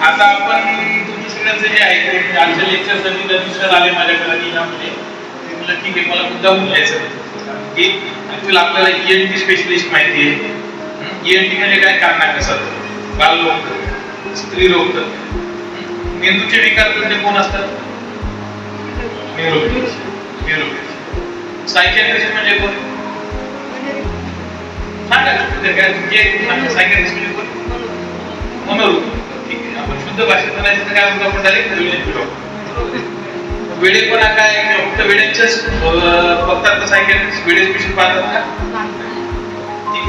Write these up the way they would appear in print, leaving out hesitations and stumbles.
आता आपण तुम्ही सगळ्यांचे जे आहे ते आजच्या लेक्चरसाठी रजिस्टर आले माझ्याकडे आणि यामध्ये मी म्हटलं ठीक आहे, मला मुद्दाम घ्यायचं की ऍक्च्युअली आपल्याला ईएनटी स्पेशलिस्ट माहिती आहे. ईएनटी म्हणजे काय? कानाकसा, बालरोग, स्त्रीरोग, मेंदूचे विकार म्हणजे कोण असतात? न्यूरोपॅथी. सायकियाट्रिस्ट म्हणजे कोण? सांगा सायकियाट्रिस्ट म्हणजे कोण? मनोरोग. ठीक आहे, आपण शुद्ध भाषेत म्हणायचं काय म्हणतो आपण? डायरेक्ट वेडेपणा काय? फक्त वेड्यांच्याच बघतात सायकियाट्रिस्ट? वेडे पेशंट पाहतात का?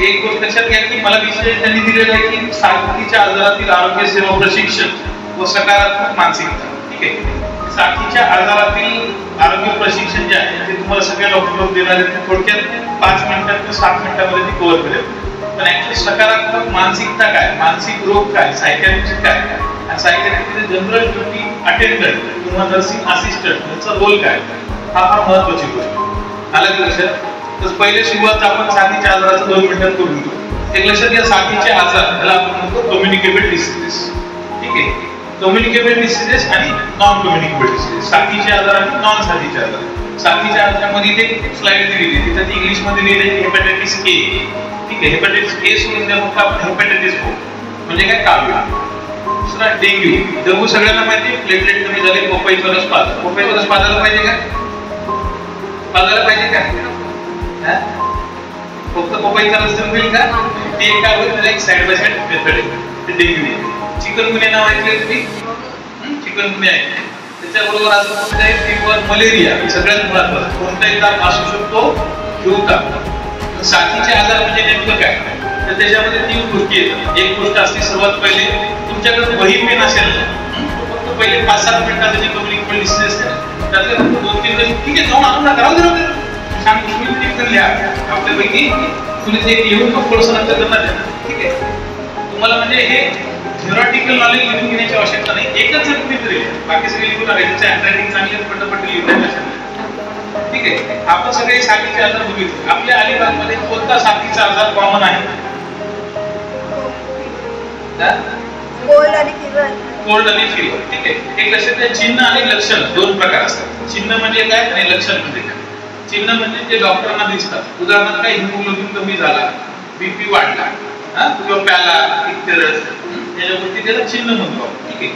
एक गोष्ट लक्षात घ्या की मला विषय त्यांनी दिलेला आहे की साथीच्या आजारातील आरोग्य सेवा प्रशिक्षण व सकारात्मक मानसिकता. ठीक आहे, साथीच्या आजारातील आरोग्य प्रशिक्षण जे आहे ते तुम्हाला सगळ्या डॉक्टर देणार आहेत. थोडक्यात 5 मिनिटात ते 7 मिनिटांमध्ये ते कव्हर करेल. पण ऍक्च्युअली सकारात्मक मानसिकता काय, मानसिक रोग काय, सायकियाट्रिस्ट काय आणि सायकियाट्रिस्टचे जनरल ड्युटी अटेंडंट किंवा नर्सिंग असिस्टंट यांचा रोल काय, हा फार महत्वाची गोष्ट. आलं की लक्षात? तर पहिले सुरुवात आपण साथीच्या आजाराचं 2 मिनिटात करून घेऊ. एक लक्षात घ्या, साथीचे आजार त्याला आपण म्हणतो कम्युनिकेबल डिसीजेस. ठीक आहे, कम्युनिकेबल डिसीजेस आणि नॉन कम्युनिकेबल डिसीजेस. साथीचे आजार आणि नॉन साथीचे आजार. साथीच्या आजारामध्ये ते स्लाइड दिली, तिथे इंग्लिश मध्ये लिहिलंय हेपॅटायटिस ए. ठीक आहे, हेपॅटायटिस ए सोडून द्या, मग आपण हेपॅटायटिस बी म्हणजे काय? कावीळ. दुसरा डेंग्यू. डेंग्यू सगळ्यांना माहिती आहे, प्लेटलेट कमी झाले, पपईचा रस पाजा. पपईचा रस पाजायला पाहिजे का? पाजायला पाहिजे का? फक्त पपईचा रस जर होईल का? ते काय होईल? त्याला एक साइड बाय साइड मेथड आहे. डेंग्यू. चिकनगुन्या नाव ऐकले तुम्ही? चिकनगुन्या आहे. त्याच्याबरोबर असं कोणतं आहे? Fever, malaria. सगळ्यात महत्त्वाचं कोणताही ताप असू शकतो, हिवताप. साथीचे आजार म्हणजे नेमकं काय? तर त्याच्यामध्ये 3 गोष्टी येतात. एक गोष्ट असते सर्वात पहिले, तुमच्याकडे वही पेन असेल ना, फक्त पहिले 5-7 मिनिटात त्याची कम्युनिकेबल डिसीज असते ना, त्यातले 2-3 ठीक आहे जाऊन आणून नका राहू दे. सांग तुम्ही लिहा आपल्यापैकी तुम्ही ते लिहून थोडंसं नंतर करणार आहे. ठीक आहे, तुम्हाला म्हणजे हे थेरॉटिकल नॉलेज लिहून घेण्याची आवश्यकता नाही. एकच जर तुम्ही तरी बाकी सगळे लिहून आले, त्याची हँडरायटिंग चांगली पटपट लिहून आवश्यकता. ठीक आहे, आपण सगळे साथीचे आजार बघितले. आपल्या अलिबागमध्ये कोणता साथीचा आजार कॉमन आहे? कोल्ड आणि फिवर. ठीक आहे, एक लक्षात घ्या, चिन्ह आणि लक्षण 2 प्रकार असतात. चिन्ह म्हणजे काय आणि लक्षण म्हणजे काय? चिन्ह म्हणजे जे डॉक्टरांना दिसतात. उदाहरणार्थ काय? हिमोग्लोबिन कमी झाला, बीपी वाढला, किंवा प्याला, इत्यादी याच्यावरती त्याला चिन्ह म्हणतो. ठीक आहे,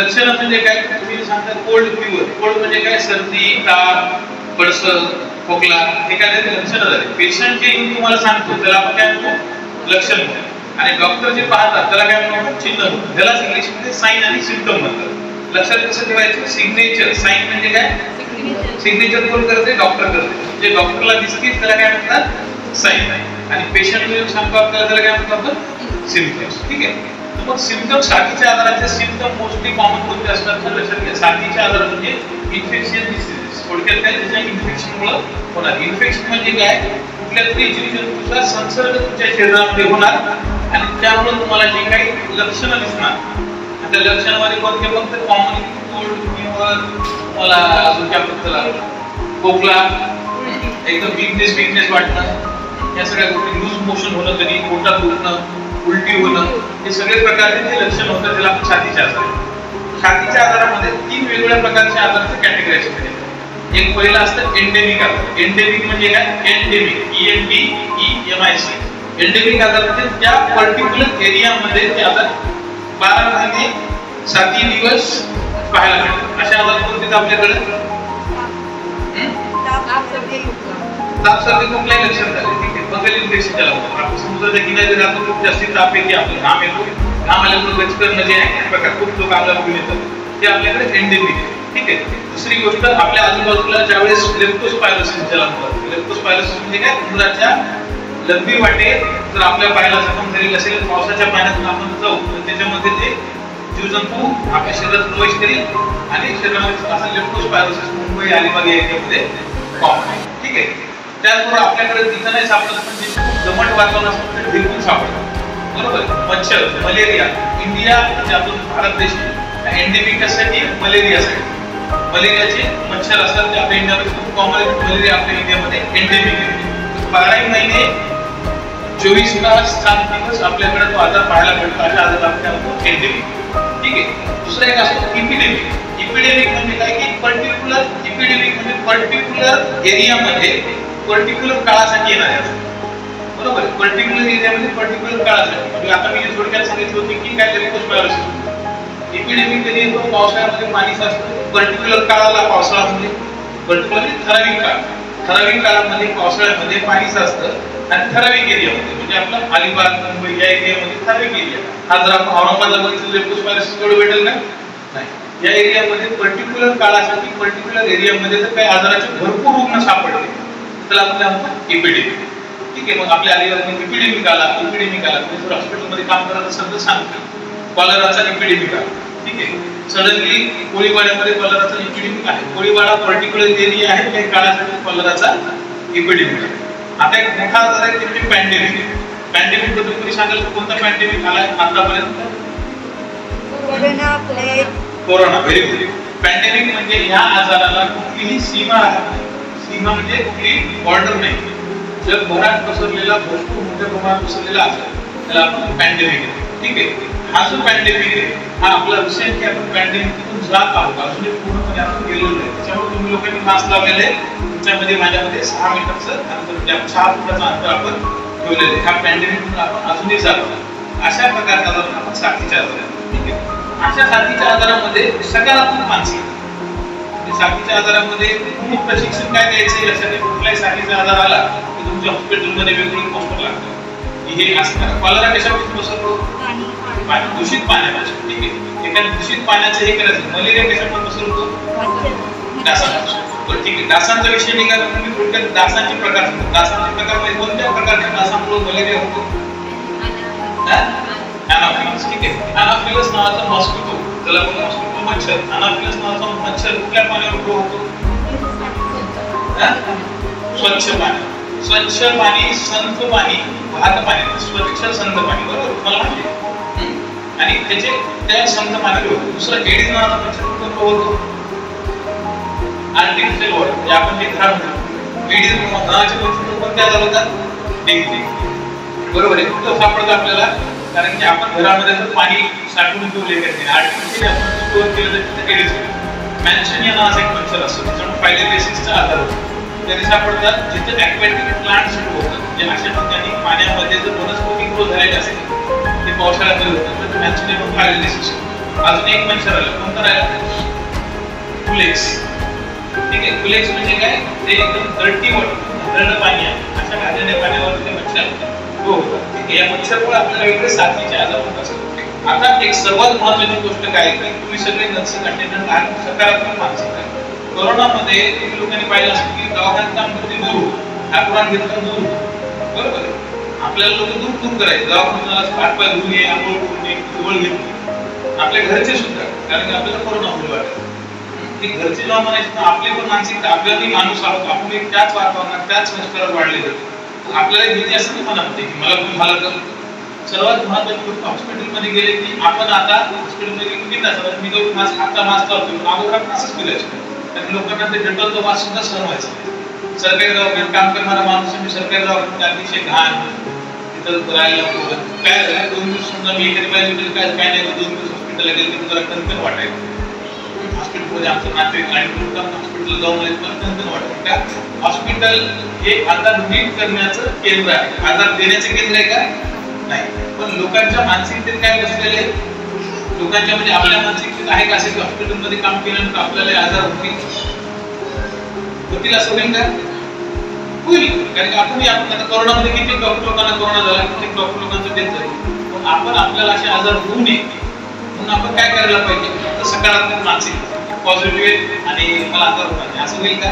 लक्षण म्हणजे काय? तुम्ही सांगता कोल्ड फिवर. कोल्ड म्हणजे काय? सर्दी, ताप, पडसं, खोकला, हे काय त्याचे लक्षण झाले. पेशंट जे तुम्हाला सांगतो त्याला आपण काय म्हणतो? लक्षण म्हणतो. आणि डॉक्टर जे पाहतात त्याला काय म्हणतो? चिन्ह म्हणतो. त्याला इंग्लिशमध्ये साइन आणि सिम्पटम म्हणतात. लक्षात कसं ठेवायचं? सिग्नेचर. साइन म्हणजे काय? सिग्नेचर कोण करते? डॉक्टर करते. जे डॉक्टरला दिसतील त्याला काय म्हणतात? साइन. आणि पेशंट जे सांगतो आपल्याला त्याला काय म्हणतो आपण? सिम्पटम्स. ठीक आहे, तर मग सिम्पटम साथीच्या आजाराचे सिम्पटम मोस्टली कॉमन कोणते असतात तर लक्षात घ्या. साथीचे आजार म्हणजे इन्फेक्शियस डिसीजेस. थोडक्यात काय? त्याच्या इन्फेक्शनमुळे होणार. इन्फेक्शन म्हणजे काय? कुठल्या तरी जीवजंतूचा संसर्ग तुमच्या शरीरामध्ये होणार आणि त्यामुळे तुम्हाला जे काही लक्षणं दिसणार. त्या लक्षणामध्ये कोणते? फक्त कॉमन कोल्ड, फिवर, मला खोकला, एकदम वीकनेस वाटणं, या सगळ्या गोष्टी, लूज मोशन होणं, कधी पोटात दुखणं, उलटी होणं, हे सगळे प्रकारचे लक्षण होतं. त्याला आपण साथीचे आजार आहे. साथीच्या आजारामध्ये 3 वेगवेगळ्या प्रकारच्या आजाराचे कॅटेगरायझेशन केले. एक पहिला असतं एंडेमिक आजार. एंडेमिक म्हणजे काय? Endemic, ENDEMIC. एंडेमिक आजार म्हणजे त्या पर्टिक्युलर एरियामध्ये ते आजार 12 महिने 7 दिवस पाहायला मिळतात. अशा आजार कोणते आपल्याकडे? ताप, सर्दी, कुठल्याही लक्षण झाले. ठीक आहे, फंगल इन्फेक्शन त्याला होतं. आपण समुद्राच्या किनारी राहतो, खूप जास्ती ताप येते, आपलं घाम येतो. घाम आल्यामुळे गचकरणं जे आहे प्रकार खूप लोक आपल्याला घेऊन येतात, ते आपल्याकडे एंडेमिक आहे. ठीक आहे, दुसरी गोष्ट आपल्या आजूबाजूला ज्यावेळेस लेप्टोस्पायरोसिस ज्याला म्हणतात. लेप्टोस्पायरोसिस म्हणजे काय? समुद्राच्या लंबी वाटे जर आपल्या पायाला जखम झालेली असेल, पावसाच्या पाण्यातून आपण जाऊ तर त्याच्यामध्ये ते जीवजंतू आपल्या शरीरात प्रवेश करेल आणि शरीरामध्ये असं लेप्टोस्पायरोसिस मुंबई, अलिबाग या एरियामध्ये कॉमन आहे. ठीक आहे, त्याचबरोबर आपल्याकडे तिथं नाही सापडत, म्हणजे खूप दमट वातावरण असतं बिलकुल सापडतं. बरोबर, मच्छर, मलेरिया. इंडिया म्हणजे आपण भारत देश एंडेमिक साठी मलेरियासाठी. मलेरियाचे मच्छर असतात ते आपल्या इंडियामध्ये खूप कॉमन आहे. मलेरिया आपल्या इंडियामध्ये एंडेमिक आहे. 12 महिने 24 तास 7 दिवस आपल्याकडे तो आजार पाहायला मिळतो. अशा आजार आपण एंडेमिक. ठीक आहे. दुसरा एक असतो इपिडेमिक. इपिडेमिक म्हणजे काय की पर्टिक्युलर इपिडेमिक म्हणजे पर्टिक्युलर एरियामध्ये पर्टिक्युलर काळासाठी येणार आहे. बरोबर आहे. पर्टिक्युलर एरियामध्ये पर्टिक्युलर काळासाठी. म्हणजे आता मी थोडक्यात सांगितलं होतं की काय लेप्टोस्पायरोसिस इपिडेमिक कधी येतो पावसाळ्यामध्ये पाणी साचतं पर्टिक्युलर काळाला पावसाळ्यामध्ये पर्टिक्युलर ठराविक काळामध्ये पावसाळ्यामध्ये पाणी साचतं आणि ठराविक एरियामध्ये म्हणजे आपला अलिबाग मुंबई या एरियामध्ये ठराविक एरिया. हा जर आपण औरंगाबादला बघितलं लेप्टोस्पायरोसिस एवढं भेटेल का नाही. या एरियामध्ये पर्टिक्युलर काळासाठी पर्टिक्युलर एरियामध्ये जर काही आजाराचे भरपूर रुग्ण सापडले त्याला आपण काय म्हणतो इपिडेमिक. ठीक आहे. मग आपल्या अलिबागमध्ये इपिडेमिक आला तुम्ही जर हॉस्पिटलमध्ये काम करत असाल तर सांगतो कॉलराचा इपिडेमिक आला. ठीक आहे. सडनली कोळीवाड्यामध्ये कॉलराचा इपिडेमिक आहे. कोळीवाडा पर्टिक्युलर एरिया आहे काही काळासाठी कॉलराचा इपिडेमिक आहे. आता एक मोठा आजार आहे ते म्हणजे पॅन्डेमिक. पॅन्डेमिक बद्दल तुम्ही सांगाल तर कोणता पॅन्डेमिक आलाय आतापर्यंत? कोरोना. Very good. पॅन्डेमिक म्हणजे ह्या आजाराला कुठलीही सीमा राहत. सीमा म्हणजे कुठली बॉर्डर नाही. जगभरात पसरलेला भरपूर मोठ्या प्रमाणात पसरलेला आजार त्याला आपण पॅन्डेमिक आहे. ठीक आहे. हा जो पॅन्डेमिक आहे हा आपला रिसेंटली आपण पॅन्डेमिकतून जात आहोत. अजूनही पूर्णपणे आपण गेलेलो नाही. त्याच्यामुळे तुम्ही लोकांनी मास्क लावलेले आहे. तुमच्यामध्ये माझ्यामध्ये 6 मीटरचं अंतर म्हणजे 6 फुटाचं अंतर आपण ठेवलेलं आहे. ह्या पॅन्डेमिकमधून आपण अजूनही जात आहोत. अशा प्रकारचा आजार आपण साथीच्या आजार. ठीक आहे. अशा साथीच्या आजारामध्ये सकारात्मक मानसिकता. साथीच्या आजारामध्ये तुम्ही प्रशिक्षण काय द्यायचं यासाठी कुठलाही साथीचा आजार आला की तुमच्या हॉस्पिटलमध्ये वेगवेगळे पोस्टर लागतात. हे असणार. कॉलरा कशापासून पसरतो? पाणी. दूषित पाण्यापासून. ठीक आहे. एखाद्या दूषित पाण्याचं हे करायचं. मलेरिया कशापासून पसरतो? डासांपासून. ठीक आहे. डासांचा विषय निघाला तुम्ही थोडक्यात डासांचे प्रकार सांगतो. डासांचे प्रकार म्हणजे कोणत्या प्रकारच्या डासांमुळे मलेरिया होतो? अनाफिलस. ठीक आहे. अनाफिलस नावाचा मॉस्किटो त्याला आपण मॉस्किटो मच्छर. अनाफिलस नावाचा मच्छर कुठल्या पाण्यावर ग्रो होतो? स्वच्छ पाणी. स्वच्छ पाणी, संथ पाणी, वाहत पाणी, स्वच्छ संथ पाणी. बरोबर तुम्हाला माहिती आहे. आणि त्याचे त्या संथ पाणी होतो. दुसरा एडिस नावाचा मच्छर कुठं होतो? आर्टिफिशियल वॉटर म्हणजे आपण जे घरामध्ये एडिस नावाचे मच्छर कोणत्या आजार होतात? डेंग्यू. बरोबर आहे. कुठं सापडतं आपल्याला? कारण की आपण घरामध्ये जर पाणी साठवून ठेवले नाही आर्टिफिशियल आपण स्टोअर केलं तर तिथे एडिस होतो. मॅन्शनिया नावाचा एक मच्छर असतो त्याच्यामुळे फायलेरियासिसचा आजार होतो. ते सापडतात जिथे ॲक्वेटिक प्लांट्स होतात. म्हणजे अशा ठिकाणी पाण्यामध्ये जर वनस्पती ग्रो झालेली असेल ते पावसाळ्यामध्ये होतात तर मॅन्शनिया फायलेरियासिस. अजून एक मच्छर आलं. कोणतं राहिलं? कुलेक्स. ठीक आहे. कुलेक्स म्हणजे काय? ते एकदम डर्टी वॉटर घाणेरडं पाणी आहे. अशा घाणेरड्या पाण्यावर ते मच्छर ग्रो होतात. ठीक आहे. या मच्छरमुळे आपल्याला वेगळे साथीचे आजार होत असतात. आता एक सर्वात महत्त्वाची गोष्ट काय की तुम्ही सगळे नर्सिंग अटेंडंट आणि सकारात्मक मानसिकता. कोरोनामध्ये तुम्ही लोकांनी पाहिलं असेल की दवाखान्यात काम करते दूर ठाकुरान घेतलं दूर. बरोबर आहे. आपल्याला लोक दूर करायचे. दवाखान्याला हातपाय धुवून ये, आंघोळ करून ये, जवळ घेऊन आपल्या घरचे सुद्धा कारण की आपल्याला कोरोना होईल वाटत. ती घरचे जेव्हा म्हणायचे तर आपली पण मानसिकता आपल्यालाही माणूस आहोत. आपण एक त्याच वातावरणात त्याच संस्कारात वाढले जातो. आपल्याला भीती असं मनामध्ये की मला खूप झालं तर सर्वात महत्त्वाची गोष्ट हॉस्पिटलमध्ये गेले की आपण आता हॉस्पिटलमध्ये किती तास मी जो मास्क आता मास्क लावतो अगोदर आपण असंच केलं. तर लोकांना ते डेटॉलचा वास सुद्धा सहन व्हायचा नाही. सरकारी दवाखान्यात काम करणारा माणूस मी सरकारी दवाखान्यात अतिशय घाण तिथं राहायला काय 2 दिवस समजा मी एखादी पाहिजे काय नाही 2 दिवस हॉस्पिटलला गेले की जरा कणकण वाटायचं. हॉस्पिटलमध्ये आमचं नातेवाईक आणि लोक हॉस्पिटलला जाऊन आले पण कणकण वाटायचं. का हॉस्पिटल हे आजार नीट करण्याचं केंद्र आहे. आजार देण्याचं केंद्र आहे का? नाही. पण लोकांच्या मानसिकतेत काय बसलेले लोकांच्या म्हणजे आपल्या मानसिकतेत आहे का असे की हॉस्पिटलमध्ये काम केल्यानंतर आपल्याला आजार होतील असं होईल का? होईल. कारण की आपण आता कोरोनामध्ये किती डॉक्टर लोकांना कोरोना झाला किती डॉक्टर लोकांचं डेथ झाली. पण आपण आपल्याला असे आजार होऊ नये म्हणून आपण काय करायला पाहिजे? तर सकारात्मक मानसिकता पॉझिटिव्ह आणि मला आजार होणार असं होईल का?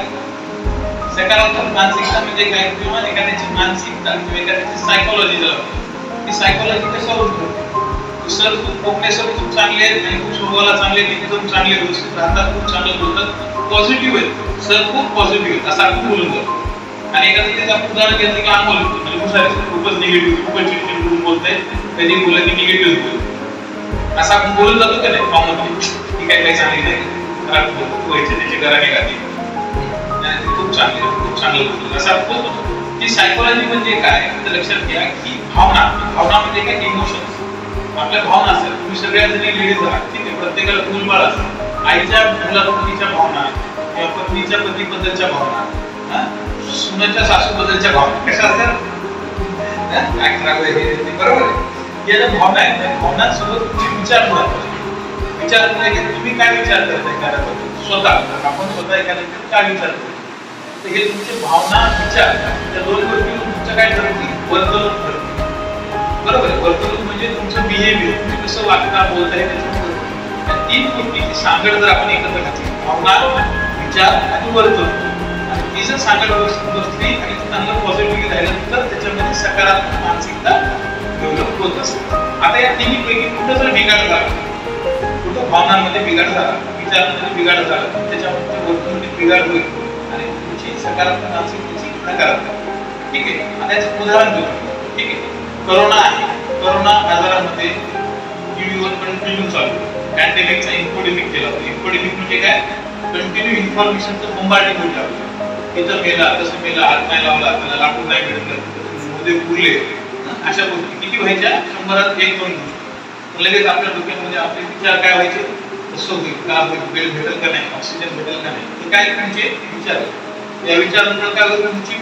सकारात्मक मानसिकता म्हणजे काय? किंवा एखाद्याची मानसिकता किंवा एखाद्याची सायकोलॉजी झाली ती सायकोलॉजी कशावर ठरते? सर खूप मोठे सर खूप चांगले आहेत आणि खूप स्वभावाला चांगले एकदम चांगले व्यवस्थित राहतात खूप चांगलं बोलतात पॉझिटिव्ह आहेत सर खूप पॉझिटिव्ह आहेत असं आपण बोलून जातो. आणि एखादं त्याचं आपण उदाहरण घेतलं की आम्हाला म्हणजे खूप खूपच निगेटिव्ह खूपच चिडचिड बोलतंय कधी बोललं की निगेटिव्ह बोलतो असं आपण बोलून जातो का नाही फॉर्ममध्ये ती काही चांगली नाही खराब बोलतो व्हायचे त्याची घराने गाठी खूप चांगलं बोलतो असं आपण बोलतो. ती सायकोलॉजी म्हणजे काय तर लक्षात घ्या की भावना म्हणजे काय इमोशन्स आपल्या भावना असतात. तुम्ही सगळ्या जणी लेडीज आहात ठीक आहे प्रत्येकाला मूलबाळ असतं. आईच्या मुलाबद्दलच्या भावना किंवा पत्नीच्या पतीबद्दलच्या भावना, सुनेच्या सासूबद्दलच्या भावना कशा असतात? काय खराब आहे हे बरोबर आहे. या ज्या भावना आहेत त्या भावनांसोबत तुमचे विचार महत्वाचे. विचार म्हणजे तुम्ही काय विचार करता एखाद्याबद्दल, स्वतः आपण स्वतः एखाद्याबद्दल काय विचार करतो, तर हे तुमचे भावना विचार त्या दोन गोष्टी तुमचं काय ठरवते? वर्तणूक ठरवते. बरोबर आहे. वर्तणूक म्हणजे तुमचं बिहेवियर, तुम्ही कसं वागता बोलता हे त्याच्यावर. या तीन गोष्टीची सांगड जर आपण एकत्र घातली, भावना, विचार आणि वर्तणूक, आणि ती जर सांगड बसली आणि चांगलं पॉझिटिव्ह राहिलं तर त्याच्यामध्ये सकारात्मक मानसिकता डेव्हलप होत असते. आता या तिन्ही पैकी कुठं जर बिघाड झाला, कुठं भावनांमध्ये बिघाड झाला, विचारांमध्ये बिघाड झाला, त्याच्यामध्ये वर्तणुकीत बिघाड होईल आणि तुमची सकारात्मक मानसिकतेची नकारात्मक. ठीक आहे. आता याचं उदाहरण देऊ. ठीक आहे. कोरोना आहे. कोरोना आजारामध्ये टीव्हीवर कंटिन्यू चालू पॅन्डेमिकचा इन्फोडेमिक केला होता. इन्फोडेमिक म्हणजे काय? कंटिन्यू इन्फॉर्मेशनचं बंबार्डिंग होत आहे. इथं मेला, तसं मेला, हात नाही लावला, त्याला लाकूड नाही मिळत, मध्ये पुरले, अशा गोष्टी किती व्हायच्या? 100त 1-2 गोष्टी. लगेच आपल्या डोक्यामध्ये आपले विचार काय व्हायचे? कसं होईल, का होईल, बेल भेटेल का नाही, ऑक्सिजन भेटेल का नाही, हे काय म्हणजे विचार. या विचारानंतर काय होईल? तुमची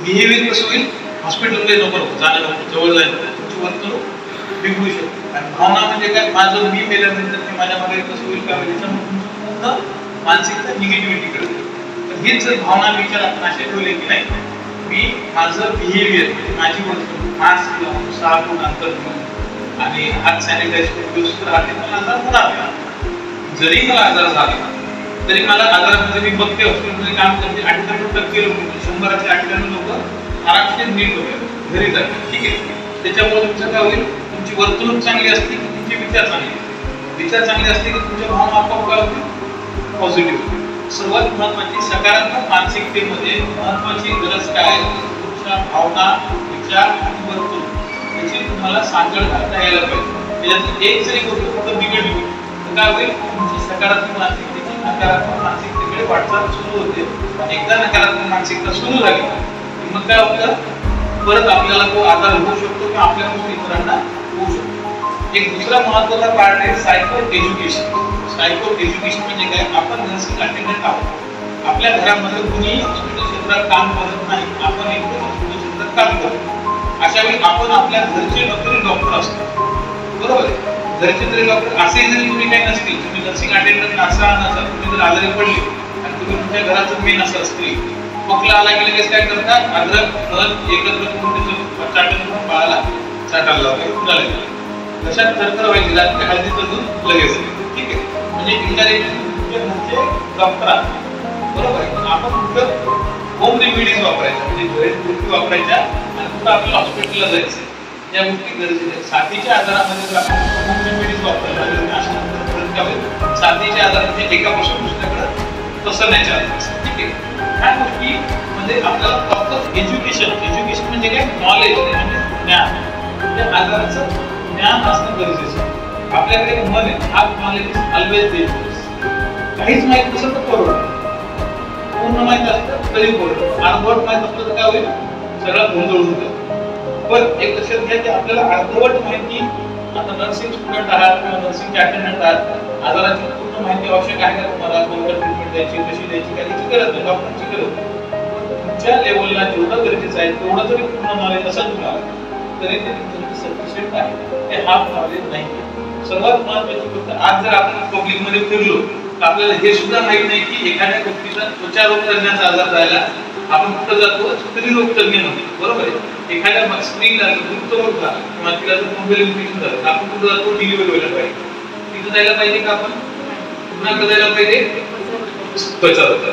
बिहेवियर कसं होईल? हॉस्पिटलमध्ये नको जाणं, नको जवळ जायचं, तुमची वर्तणूक बिघडू शकते. आणि भावना म्हणजे काय? माझं मी मेल्यानंतर ते माझ्या मागे कसं होईल, काय होईल, पूर्ण मानसिकता निगेटिव्हिटीकडे. तर हेच जर भावना विचार आपण असे ठेवले की नाही, मी माझं बिहेवियर, माझी वर्तणूक, मास्क लावून, साबण अंतर घेऊन आणि हात सॅनिटाईज करून व्यवस्थित राहते, मला आजार होणार नाही. जरी मला आजार झाला तरी मला आजारामध्ये मी बघते हॉस्पिटलमध्ये काम करते, 98% लोक, 100चे 98 लोक आरामशीर नीट होतात, घरी जातात. ठीक आहे. त्याच्यामुळे तुमचं काय होईल? तुमची वर्तणूक चांगली असते की तुमचे विचार चांगले, विचार चांगले असते की तुमच्या भावना आपोआप काय होतील? पॉझिटिव्ह. सर्वात महत्वाची सकारात्मक मानसिकतेमध्ये महत्वाची गरज काय आहे? तुमच्या भावना, विचार आणि वर्तणूक याची तुम्हाला सांगड घालता यायला पाहिजे. त्याच्यात एक जरी गोष्ट कुठं बिघडली तर काय होईल? तुमची सकारात्मक मानसिकतेची नकारात्मक मानसिकतेकडे वाटचाल सुरू होते. आणि एकदा नकारात्मक मानसिकता सुरू झाली मग काय होतं? परत आपल्याला तो आजार होऊ शकतो किंवा आपल्यापासून इतरांना होऊ शकतो. एक दुसरा महत्त्वाचा पार्ट आहे सायको एज्युकेशन. सायको एज्युकेशन म्हणजे काय? आपण नर्सिंग अटेंडंट आहोत. आपल्या घरामध्ये कुणी हॉस्पिटल क्षेत्रात काम करत नाही, आपण एकटे हॉस्पिटल क्षेत्रात काम करतो. अशा वेळी आपण आपल्या घरचे डॉक्टर असतो. बरोबर आहे. घरचे तरी डॉक्टर असे जरी तुम्ही काही नसतील, तुम्ही नर्सिंग अटेंडंट असा नसाल, तुम्ही जर आजारी पडले आणि तुम्ही तुमच्या घराचं मेन असाल, स्त्री पकला आला की लगेच काय करतात? अद्रक हळद एकत्र करून त्याचं चाटण बाळाला चाटायला लावलं, कुणाला गेलं कशात थरथर व्हायची, रात्री हळदीचं दूध लगेच. ठीक आहे. म्हणजे इंडिरेक्टली डॉक्टर आहे. बरोबर आहे. आपण कुठं होम रेमेडीज वापरायच्या, म्हणजे घरी गोष्टी वापरायच्या आणि कुठं आपल्याला हॉस्पिटलला जायचं, या गोष्टी गरजेच्या आहेत. साथीच्या आजारामध्ये जर आपण होम रेमेडीज वापरल्या साथीच्या आजारामध्ये एकापासून दुसऱ्याकडे पसरण्याच्या आजार. ठीक आहे. ह्या गोष्टी म्हणजे आपल्याला प्रॉपर एज्युकेशन म्हणजे काय? नॉलेज म्हणजे ज्ञान. त्या आजाराचं ज्ञान असणं गरजेचं आहे. आपल्याकडे मन आहे, हात नॉलेज इज ऑलवेज डेंजरस. काहीच माहित नसेल तर परवडत, पूर्ण माहित असतं तरी परवडत, अर्धवट माहित असलं तर काय होईल? सगळं गोंधळ होतं. पण एक लक्षात घ्या की आपल्याला अर्धवट माहिती, आता नर्सिंग स्टुडंट आहात किंवा नर्सिंगचे अटेंडंट आहात, आजाराची पूर्ण माहिती आवश्यक आहे का तुम्हाला? कोणत्या ट्रीटमेंट द्यायची, कशी द्यायची, काही त्याची गरज नाही, डॉक्टरची गरज नाही. तुमच्या लेवलला जेवढं गरजेचं आहे तेवढं जरी पूर्ण नॉलेज असेल तुम्हाला तरी ते तुमचं सफिशियंट आहे. ते हाफ नॉलेज नाही. सर्वात महत्त्वाची गोष्ट, आज जर आपण पब्लिकमध्ये फिरलो तर आपल्याला हे सुद्धा माहित नाही की एखाद्या व्यक्तीचा त्वचारोग तज्ञाचा आजार झाला, आपण कुठं जातो? स्त्रीरोग तज्ञ म्हणतो. बरोबर आहे. एखाद्या स्त्रीला गुप्तरोग झाला किंवा तिला जर मोबाईल इन्फेक्शन झालं तर आपण कुठं जातो? डिलिव्हरी व्हायला पाहिजे. तिथं जायला पाहिजे का आपण? पुन्हा जायला पाहिजे त्वचारोग.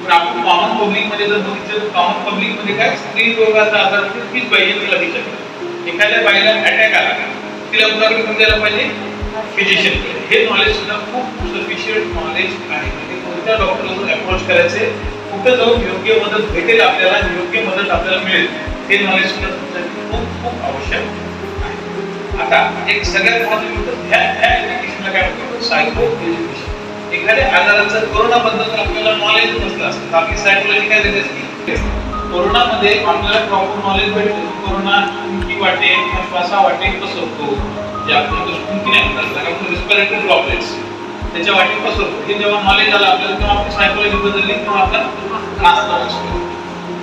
पण आपण कॉमन पब्लिकमध्ये जर बघितलं, कॉमन पब्लिकमध्ये काय? स्त्री रोगाचा आजार तीच पाहिजे तिला विचार. एखाद्या बाईला अटॅक आला तिला कुणाकडे घेऊन जायला पाहिजे? फिजिशियनकडे. हे नॉलेज सुद्धा खूप सफिशियंट नॉलेज आहे. म्हणजे कोणत्या डॉक्टरला अप्रोच करायचे, कुठं जाऊन योग्य मदत भेटेल आपल्याला, योग्य मदत आपल्याला मिळेल, हे नॉलेज सुद्धा तुमच्यासाठी खूप खूप आवश्यक आहे. आता एक सगळ्यात महत्त्वाची गोष्ट, ह्या एज्युकेशनला काय म्हणतो? सायको एज्युकेशन. एखाद्या आजाराचं कोरोनाबद्दल आपल्याला नॉलेज नसलं असतं, आपली सायकोलॉजी काय देते असते? कोरोनामध्ये आपल्याला प्रॉपर नॉलेज भेटतं. कोरोना उंकी वाटे किंवा श्वासा वाटे पसरतो, जे आपण स्पुंकी नाही म्हणतात, रिस्पिरेटरी ड्रॉपलेट्स. त्याच्या वाटेत पसरतो. हे जेव्हा नॉलेज आलं आपल्याला तेव्हा आपली सायकोलॉजी बदलली, तेव्हा आपला नाश्ता असतो.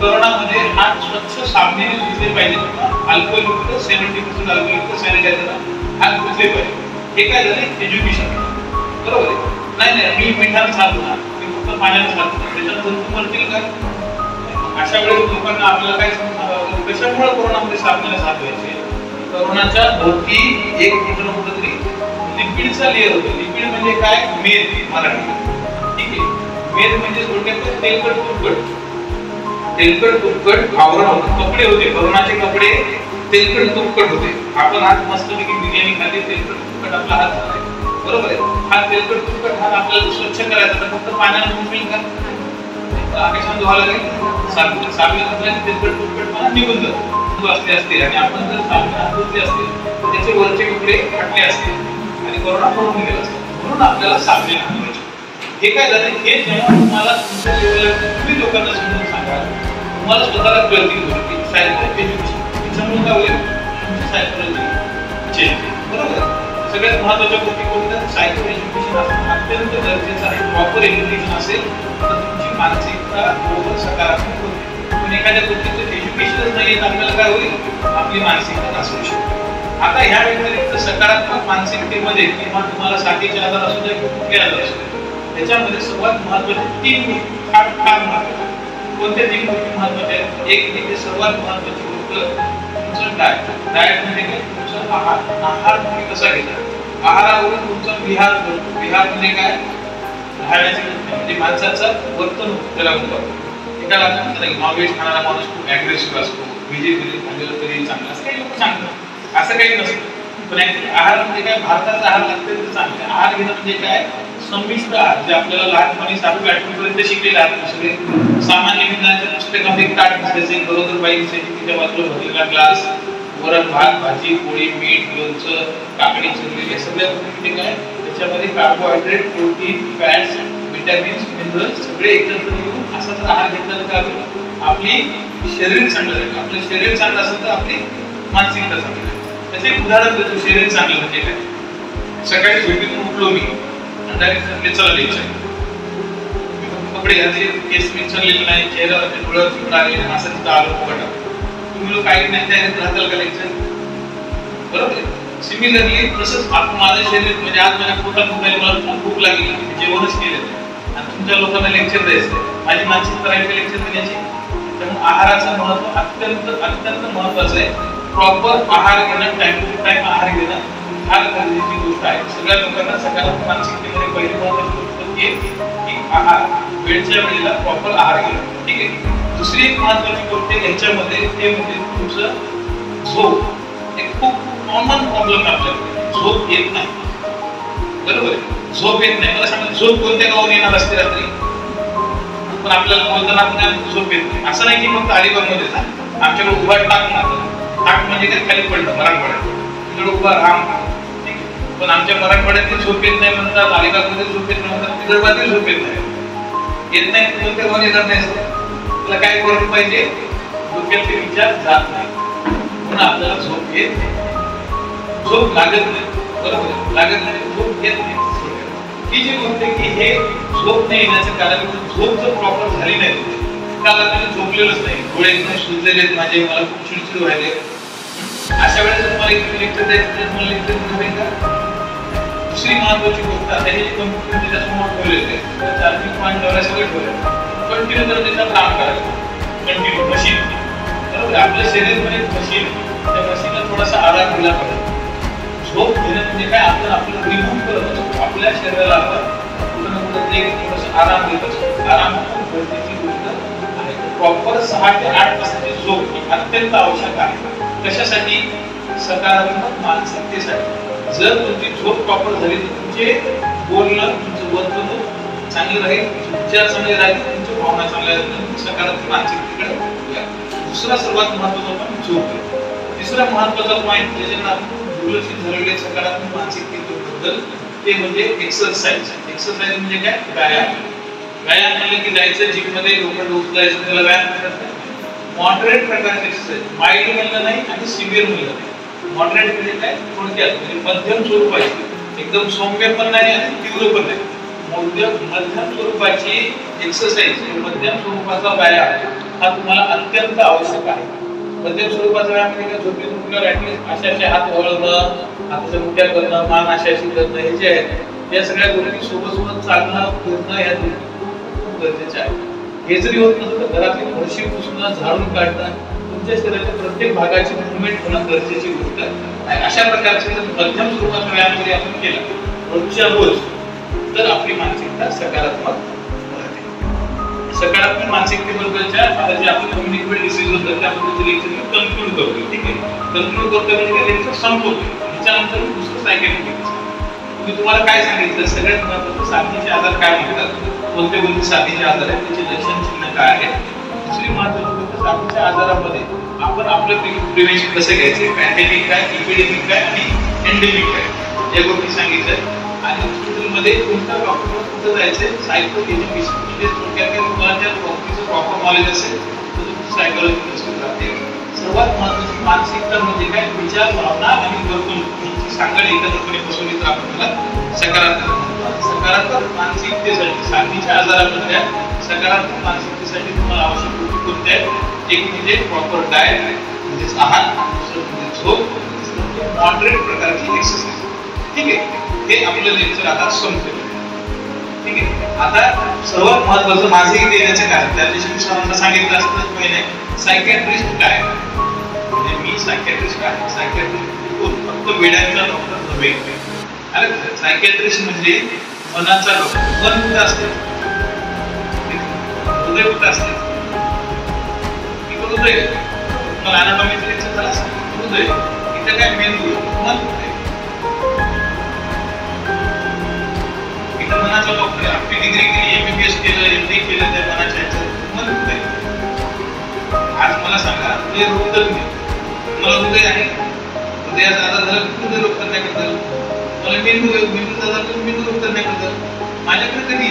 कोरोनामध्ये हात स्वच्छ साबणाने धुतले पाहिजे किंवा अल्कोहोलयुक्त 70% अल्कोहोलयुक्त सॅनिटायझर हात धुतले पाहिजे. हे काय झालं एज्युकेशन, बरोबर आहे. नाही मी मिठाने हात धुणार, मी फक्त पाण्याने हात धुणार, त्याच्यात जंतू मरतील का? अशा वेळेस लोकांना आपल्याला काय कशामुळे कोरोनामध्ये साबणाने हात धुवायचे? कोरोनाच्या भोवती एक कुठतरी लिपिडचा लेअर होतो. लिपिड म्हणजे काय? मेद मराठी, ठीक आहे. मेद म्हणजे थोडक्यात तेलकट तुपकट आवरण होतं. कपडे होते, कोरोनाचे कपडे तेलकट तुपकट होते. आपण आज मस्तपैकी बिर्याणी खाल्ली, तेलकट तुपकट आपला हात झालाय, बरोबर आहे. हा तेलकट तुपकट हात आपल्याला स्वच्छ करायचा तर फक्त पाण्याने धुवून का? कशाने धुवायला लागेल? साबण घातल्याने तेलकट तुपकटपणा निघून जातो. असते आणि आपण जर साबण हात धुतले असतील तर त्याचे वरचे कपडे फाटले असतील आणि कोरोना पळून गेला असता. म्हणून आपल्याला साबण हात धुवायचे. हे काय झालं? हे जेव्हा तुम्हाला तुमच्या लेवलला तुम्ही लोकांना समजून सांगा, तुम्हाला स्वतःला कळतील गोष्टी. सायकोलॉजी एज्युकेशन त्याच्यामुळे काय होईल? तुमची सायकोलॉजी चेंज, बरोबर. सगळ्यात महत्त्वाच्या गोष्टी कोणत्या? सायकोलॉजी एज्युकेशन असणं अत्यंत गरजेचं आहे. प्रॉपर एज्युकेशन असेल तर तुमची मानसिकता बरोबर सकारात्मक होते. पण एखाद्या गोष्टीचं एज्युकेशनच नाही येत आपल्याला काय होईल? आपली मानसिकता नासू शकते. आता ह्या व्यतिरिक्त सकारात्मक मानसिकतेमध्ये किंवा तुम्हाला साथीचे आजार असू दे, कुठले आजार असू दे, त्याच्यामध्ये सर्वात महत्त्वाचे 3 गोष्टी फार महत्त्वाच्या. कोणत्या 3 गोष्टी महत्त्वाच्या आहेत? एक म्हणजे सर्वात महत्त्वाची गोष्ट तुमचं डाएट. डाएट म्हणजे काय? तुमचा आहार. आहार तुम्ही कसा घेता? आहारावरून तुमचा विहार करतो. विहार म्हणजे काय? राहण्याची म्हणजे माणसाचं वर्तणूक त्याला म्हणतात. एकाला म्हणतात नॉनव्हेज खाणारा माणूस खूप ॲग्रेसिव्ह असतो, व्हेजिटेरियन खाल्लेलं तरी चांगलं असं काही लोक सांगतात. असं काही नसतं. पण ऍक्च्युली आहार म्हणजे काय? भारताचा आहार अत्यंत चांगला आहे. आहार घेणं म्हणजे काय? संमिश्र आहार, जे आपल्याला लहानपणी 7वी 8वी शिकलेले आहार. सगळे सामान्य विज्ञानाच्या पुस्तकामध्ये ताट दिसायचे, बरोबर बाई दिसायची, तिच्या बाजूला भरलेला ग्लास, वरण भात भाजी पोळी मीठ लोणचं काकडी चिरलेले सगळ्या गोष्टी काय? त्याच्यामध्ये carbohydrate protein fats vitamins minerals सगळे एकत्र येऊन असा जर आहार घेतला तर काय होईल? आपली शरीर चांगलं राहील. आपलं शरीर चांगलं असेल तर आपली मानसिकता चांगली राहील. त्याचे एक उदाहरण देतो. शरीर चांगलं म्हणजे काय? सकाळी झोपेतून उठलो मी आणि डायरेक्ट चला लेक्चर, कपडे घातले, केस विचारलेले नाही, चेहऱ्यावरचे डोळ्यावर चिकट आले, असं तिथं आलो फुकट. तुम्ही लोक काही नाही त्याने राहताल का लेक्चर? बरोबर आहे. सिमिलरली तसंच आपण माझं शरीर म्हणजे आज माझ्या पोटात दुखायला, मला भूक लागली, जेवणच केलं आणि तुमच्या लोकांना लेक्चर द्यायचं, माझी मानसिकता राहील लेक्चर देण्याची. त्यामुळे आहाराचं महत्व अत्यंत महत्वाचं आहे. प्रॉपर आहार घेणं, टाइम टू टाइम आहार घेणं फार गरजेची गोष्ट आहे. सगळ्या लोकांना सकारात्मक मानसिकतेमध्ये पहिली महत्वाची गोष्ट की आहार, वेळच्या वेळेला प्रॉपर आहार घेणं, ठीक आहे. दुसरी एक महत्वाची गोष्ट ह्याच्यामध्ये ते म्हणजे तुमचं झोप. एक खूप कॉमन प्रॉब्लेम आहे आपल्याकडे, झोप येत नाही, बरोबर आहे. झोप येत नाही. मला सांगा झोप कोणत्या गावात येणार असते रात्री? पण आपल्याला बोलताना आपण झोप येत नाही. असं नाही की फक्त अलिबागमध्ये ना, आमच्याकडे उभा टाक म्हणतात. टाक म्हणजे काय? खाली पडलं मराठवाड्यात, तिकडे उभा राम, ठीक आहे. पण आमच्या मराठवाड्यात झोप येत नाही म्हणतात, अलिबागमध्ये झोप येत नाही म्हणतात, विदर्भातील झोप येत नाही. येत नाही कोणत्या गावात येणार नाही. त्याला काय करून पाहिजे? डोक्यातले विचार जात नाही, म्हणून आपल्याला झोप येत नाही. झोप लागत नाही, बरोबर लागत नाही, झोप येत नाही. ही जी गोष्ट आहे की हे झोप नाही येण्याचं कारण झोप जर प्रॉपर झाली नाही, काल आपल्याला झोपलेलंच नाही, डोळे एकदम सुजलेले आहेत माझे, मला खूप चिडचिड व्हायले, अशा वेळेस तुम्हाला एक लेक्चर द्यायचं, तुम्हाला लेक्चर देणार का? दुसरी महत्वाची गोष्ट आहे, हे कम्प्युटर त्याच्यासमोर ठेवलेले आहे, चार्जिंग पॉईंट लावल्या सगळे ठेवले, कंटिन्यू जर त्याच्यात काम करायचं, कंटिन्यू मशीन, बरोबर. आपल्या शरीरामध्ये मशीन, त्या मशीनला थोडासा आराम दिला पाहिजे. झोप घेणं म्हणजे काय? आपण आपलं रिमूव्ह करत असतो, आपल्या शरीराला आपण कुठं कुठं एक थोडंसं आराम देत असतो. आराम खूप गरजेची गोष्ट आहे. प्रॉपर 6 ते 8 तासाची झोप ही अत्यंत आवश्यक आहे. कशासाठी? सकारात्मक मानसिकतेसाठी. जर तुमची झोप प्रॉपर झाली तर तुमचे बोलणं, तुमचं वर्तणूक चांगलं राहील, विचार चांगले राहील, तुमच्या भावना चांगल्या राहील, सकारात्मक मानसिकतेकडे. दुसरा सर्वात महत्त्वाचा पण झोप आहे. तिसरा महत्त्वाचा पॉईंट ज्याच्यानं दुर्लक्षित झालेले सकारात्मक मानसिकतेबद्दल ते म्हणजे एक्सरसाइज. एक्सरसाइज म्हणजे काय? व्यायाम. व्यायाम म्हणजे की जायचं जिम मध्ये, लोक उचलायचं, त्याला व्यायाम म्हणतात. मॉडरेट प्रकारचे एक्सरसाइज, माइल्ड म्हणलं नाही आणि सिव्हिअर म्हणलं नाही. मॉडरेट म्हणजे काय? थोडक्यात म्हणजे मध्यम स्वरूपाची. एकदम सौम्य पण नाही आणि तीव्र पण नाही, मध्यम स्वरूपाची एक्सरसाइज, मध्यम स्वरूपाचा व्यायाम हा तुम्हाला अत्यंत आवश्यक आहे. मध्यम स्वरूपाचा व्यायाम म्हणजे काय, झोपेतून उठल्यावर ऍटलीस्ट अशाचे हात वळवणं, हाताच्या मुठ्या करणं, मान अशाशी करणं, हे जे आहे या सगळ्या गोष्टी सोबत सोबत चालणं फिरणं या खूप गरजेचं आहे. हे जरी होत नसतं तर घरातली फरशी पुसणं, झाडून काढणं, तुमच्या शरीराच्या प्रत्येक भागाची मुवमेंट होणं गरजेची गोष्ट आहे. अशा प्रकारचे जर मध्यम स्वरूपाचा व्यायाम जरी आपण केला रोजच्या रोज तर आपली मानसिकता सकारात्मक राहते. सकारात्मक मानसिकतेबद्दलच्या आता जे आपण कम्युनिकेबल डिसीज होतं त्याबद्दलचे लेक्चर मी कन्क्लूड करतोय. ठीक आहे, कन्क्लूड करतोय म्हणजे काय, लेक्चर संपवतोय. त्याच्यानंतर मी दुसरं सायकॅट्रिक मी तुम्हाला काय सांगितलं, सगळ्यात महत्त्वाचं साथीचे आजार काय म्हणतात, कोणते कोणते साथीचे आजार आहेत, त्याचे लक्षण चिन्ह काय आहे. दुसरी महत्त्वाची गोष्ट, साथीच्या आजारामध्ये आपण आपलं प्रिव्हेन्शन कसं घ्यायचं, पॅन्डेमिक काय, इपिडेमिक काय आणि एंडेमिक काय, या गोष्टी सांगितल्या. आणि हॉस्पिटलमध्ये कोणत्या डॉक्टरवर कुठं जायचं, सायको एज्युकेशन म्हणजे थोडक्यात तुम्हाला त्या डॉक्टरचं प्रॉपर नॉलेज असेल तर तुमची सायकोलॉजी व्यवस्थित राहते. सर्वात महत्त्वाची मानसिकता म्हणजे काय, विचार, भावना आणि वर्तणूक यांची सांगड एकत्रपणे बसवली तर आपण त्याला सकारात्मक मानसिकतेसाठी, साथीच्या आजारामधल्या सकारात्मक मानसिकतेसाठी तुम्हाला आवश्यक गोष्टी कोणत्या आहेत, एक म्हणजे प्रॉपर डाएट म्हणजेच आहार, दुसरं म्हणजे झोप, तिसरं म्हणजे मॉडरेट प्रकारची एक्सरसाइज. ठीक आहे, हे आपलं लेक्चर आता संपलं. ठीक आहे, आता सर्वात महत्त्वाचं माझे देण्याचं कारण, त्या दिवशी मी सरांना सांगितलं असतं पहिले सायकॅट्रिस्ट काय, म्हणजे मी सायकॅट्रिस्ट आहे. सायकॅट्रिस्ट फक्त वेड्यांचा डॉक्टर नव्हे. अरे सायकॅट्रिस्ट म्हणजे मनाचा डॉक्टर. मन कुठं असते, हृदय कुठं असते, हृदय. मला अनाटॉमीचं लेक्चर झालं असतं, हृदय इथं काय, मेंदू, मन कुठे, मनाचा डॉक्टर. आपली डिग्री केली, एमबीबीएस केलं, एमडी केलं, त्या मनाच्या ह्याच्यात मन कुठे. आज मला सांगा, हृदय रोग तज्ञ, मला हृदय आहे, हृदयाचा आजार झाला हृदय रोग तज्ञ करतात, मला मेंदूचा आजार झाला मेंदू रोग तज्ञ करतात. माझ्याकडे कधी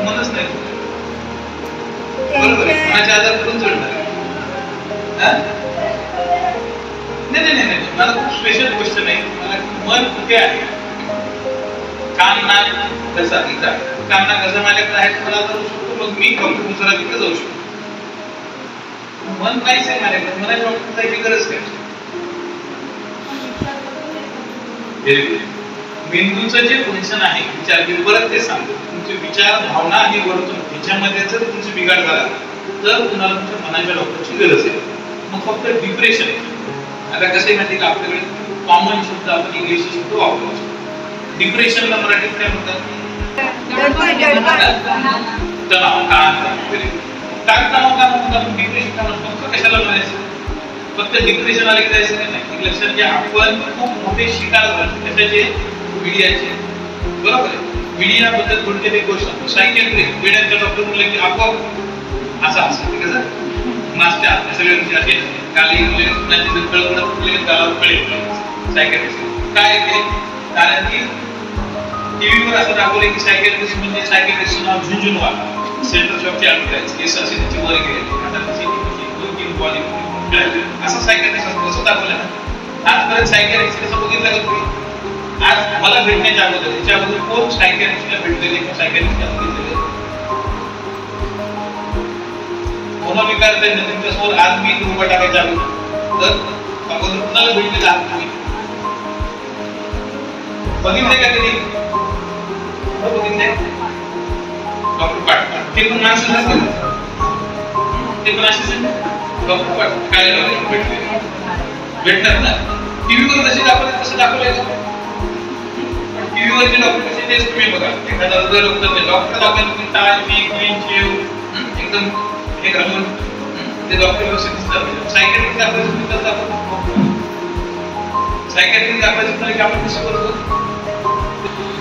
मनच नाही, बरोबर आहे. मनाचे आजार करून जोडणार नाही नाही नाही, मला खूप स्पेशल गोष्ट नाही. मला मन कुठे आहे, कान नाक घसा, इथं कान नाक घसा माझ्याकडे आहे, मला जाऊ शकतो, मग मी कॉम्प्युटरला तिथे जाऊ शकतो. मन नाहीच आहे माझ्याकडे, मनाच्या बाबतीत जायची गरज काय. मेंदूचं जे फंक्शन आहे, विचार, मी परत ते सांगतो, तुमचे विचार, भावना आणि वर्तणूक ह्याच्यामध्ये जर तुमचा बिघाड झाला तर तुम्हाला तुमच्या मनाच्या डॉक्टरची गरज आहे. मग फक्त डिप्रेशन आहे. आता कसं आहे माहिती का, आपल्याकडे कॉमन शब्द आपण इंग्लिश शब्द वापरतो. डिप्रेशनला मराठीत काय म्हणतात, तणाव. आपण डिप्रेशन फक्त कशाला म्हणायचं, फक्त डिप्रेशन आले की जायचं नाही. लक्षात घ्या, आपण खूप मोठे शिकार झालो कशाचे, मीडियाचे. बरोबर आहे, मीडियाबद्दल थोडक्यात एक गोष्ट, सायकॅट्रिक वेड्यांच्या डॉक्टर म्हणलं की आपोआप असं असं कसं नाश्त्या सगळे असे काली गालावर कळेल. सायकॅट्रिस्ट काय ते, कारण की टीव्हीवर असं दाखवलं की सायकॅट्रिस्ट म्हणजे सायकॅट्रिस्टचं नाव झुंझुनवाला, सेंट्रल शॉपची ऍडव्हर्टाइज, केस असे त्याची वर गेले, असं सायकॅट्रिस्ट असं दाखवलं ना. आजपर्यंत सायकॅट्रिस्ट कसं बघितलं का तुम्ही, आज मला भेटण्याच्या अगोदर त्याच्या अगोदर कोण सायकॅट्रिस्टला भेटलेले किंवा सायकॅट्रिस्टला बघितलेले, मनोविकार तुमच्यासमोर आज मी उभं टाकायच्या अगोदर अगोदर कुणाला भेटलेलं आहात तुम्ही, बघितले का कधी, बघितले. डॉक्टर पाटील ते पण माणसं, ते पण असे डॉक्टर पाटील काय भेटले, भेटणार ना. टीव्हीवर कसे दाखवले, कसं दाखवलंय, टीव्हीवरचे डॉक्टर कसे तेच तुम्ही बघा. एखादा हृदय डॉक्टर दाखवले तुम्ही टाय पी क्लीन शेव एकदम हे घालून ते डॉक्टर व्यवस्थित दिसतात. सायकॅट्रिक दाखवायचं तुम्ही कसं दाखवतो, सायकॅट्रिक दाखवायचं म्हणजे आपण कसं करतो,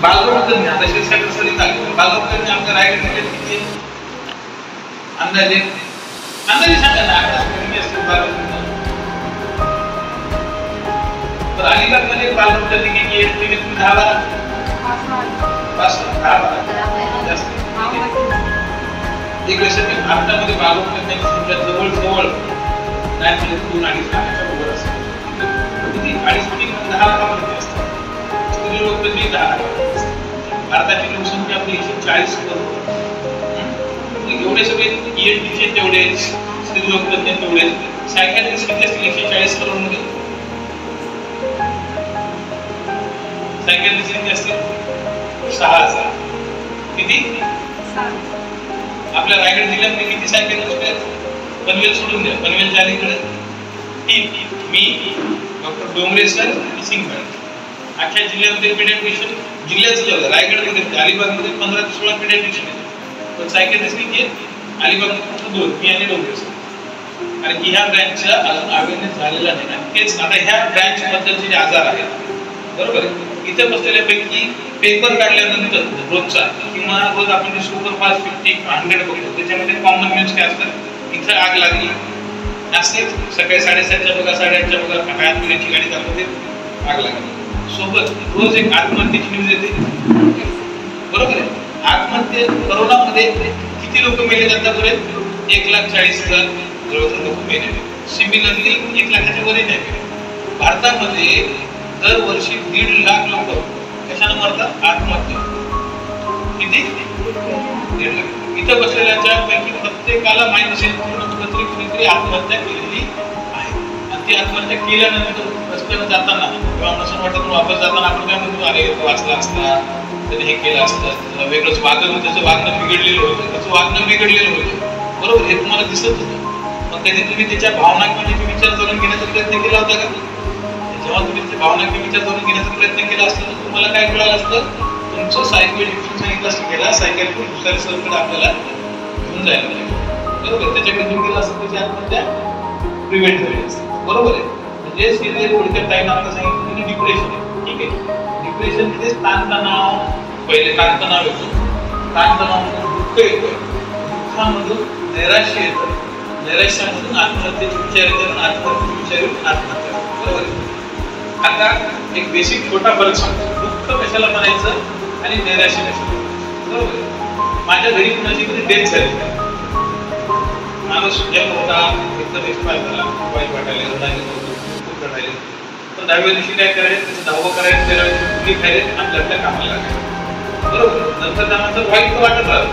बालरोगतज्ञ. आता शिक्षक सरी चालतो, बालरोगतज्ञ आपल्या रायगड जिल्ह्यात किती अंदाजे सांगा ना, तर अलिबागमध्ये बालरोगतज्ञ किती आहेत, तुम्ही 10-12 जास्त. एक लक्षात घ्या, भारतामध्ये बालरोगतज्ञांची संख्या जवळ 2-2.5 लाखाच्या वर असते. किती 2.5 ते 10 लाखापर्यंत असतात. स्त्रीरोग प्रति 10. भारताची लोकसंख्या आपली 140 करोड. एवढे सगळे ENTचे तेवढेच, स्त्रीरोग तज्ञ तेवढेच, सायकॅट्रिस्ट किती असतील 140 करोड मध्ये? सायकॅट्रिस्ट किती असतील? 6000. किती? 6. आपल्या रायगड जिल्ह्यामध्ये किती सायकॅट्रिस्ट आहेत? पनवेल सोडून द्या, पनवेलच्या अलीकडे 3. मी, डॉक्टर डोंगरे सर आणि सिंग मॅडम. अख्ख्या जिल्ह्यामध्ये पीडियाट्रिशियन जिल्ह्याचं झालं, रायगडमध्ये अलिबागमध्ये 15 ते 16 पीडियाट्रिशियन आहेत. पण सायकॅट्रिस्ट किती आहेत? अलिबागमध्ये फक्त 2, मी आणि डोंगरे सर. कारण की ह्या ब्रँचचा अजून अवेअरनेस झालेला नाही. आणि तेच आता ह्या ब्रँच बद्दलचे जे आजार आहेत, बरोबर आहे, इथे बसलेल्यापैकी पेपर काढल्यानंतर रोजचा किंवा रोज आपण जे सुपरफास्ट 50 किंवा 100 बघतो, त्याच्यामध्ये कॉमन न्यूज काय असतात? इथं आग लागली असते, सकाळी 7:30च्या बघा, 8:30च्या बघा, काळ्या पिण्याची गाडी चालवते, आग लागली. सोबत रोज एक आत्महत्येची न्यूज येते, बरोबर आहे. आत्महत्या करोनामध्ये किती लोक मेले आतापर्यंत? 1,40,000 जवळजवळ लोक मेले. सिमिलरली 1 लाखाच्या वर नाही. भारतामध्ये दरवर्षी 1.5 लाख लोक कशाने मरतात? आत्महत्या. किती? 1.5 लाख. इथं बसलेल्याच्या पैकी प्रत्येकाला माहित असेल कुणीतरी आत्महत्या केलेली आहे. आणि ती आत्महत्या केल्यानंतर रस्त्याने जाताना किंवा नसून वाटत वापस जाताना आपण काय म्हणतो? अरे वाचला असता, त्याने हे केलं असतं, त्याला वेगळंच वागणं, त्याचं वागणं बिघडलेलं होतं, त्याचं वागणं बिघडलेलं होतं, बरोबर, हे तुम्हाला दिसत होतं. मग कधी तुम्ही त्याच्या भावना किंवा त्याचे विचार जाणून घेण्याचा प्रयत्न केला होता का? जेव्हा तुम्ही त्याच्या भावना किंवा विचार जाणून घेण्याचा प्रयत्न केला असता तर तुम्हाला काय कळालं असतं? तुमचं सायको एज्युकेशन सांगितलं असतं केला, सायकॅट्रिस्ट दुसऱ्या सरकडे आपल्याला घेऊन जायला लागेल, बरोबर. त्याच्याकडे घेऊन गेला असतं, त्याची आत्महत्या प्रिव्हेंट झाली असते, बरोबर आहे. म्हणजे सिरियल थोडक्यात टाइम आपल्याला सांगितलं की डिप्रेशन आहे, ठीक आहे. डिप्रेशन म्हणजे ताणतणाव, पहिले ताणतणाव येतो, ताणतणावामधून दुःख येतं, दुःखामधून नैराश्य येतं, नैराश्यामधून आत्महत्येचे विचार येतात, आत्महत्येचे विचार येऊन आत्महत्या, बरोबर आहे. आता एक बेसिक छोटा फरक सांगतो. दुःख कशाला म्हणायचं आणि नैराश्य कशाला म्हणायचं, बरोबर आहे. माझ्या घरी कुणाची तरी डेथ झाली, माणूस जन्म होता, एकदम एक्सपायर झाला, वाईट वाटायला रडायला, तर 10व्या दिवशी काय करायचं? त्याचं 10वं करायचं, 13व्या दिवशी पुढे खायला आणि लग्न कामाला लागायचं, बरोबर. नंतर त्यानंतर वाईट वाटत राहतं,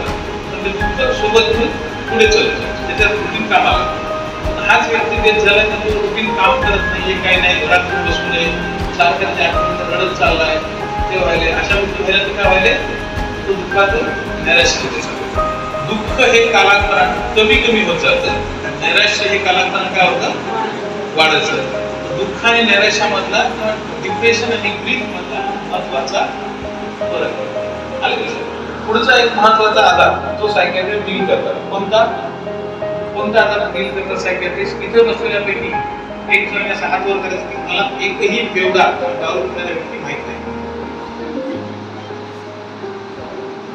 पण ते दुःख सोबत पुढे चालतं, त्याच्यात रुटीन कामाला. हाच व्यक्ती डेथ झाला तर तो रुटीन काम करत नाहीये, काही नाही, घरात बसून आहे, सारखं त्या आठवणीत रडत चाललाय, ते व्हायले. अशा व्यक्ती व्हायला तर काय व्हायले? तो दुःखातून नैराश्य होते. दुःख हे कालांतराने कमी कमी होत जातं, नैराश्य हे कालांतराने काय होतं? वाढत जातं. दुःख आणि नैराश्यामधला किंवा डिप्रेशन आणि ग्रीफ मधला महत्वाचा फरक आला. पुढचा एक महत्वाचा आधार तो सायकॅट्रिस्ट डील करतात. कोणता आधार डील करतात सायकॅट्रिस्ट? इथे बसलेल्यापैकी एक जण असा हात वर करायचा की मला एकही बेवडा दारू पिणाऱ्या व्यक्ती माहित नाही.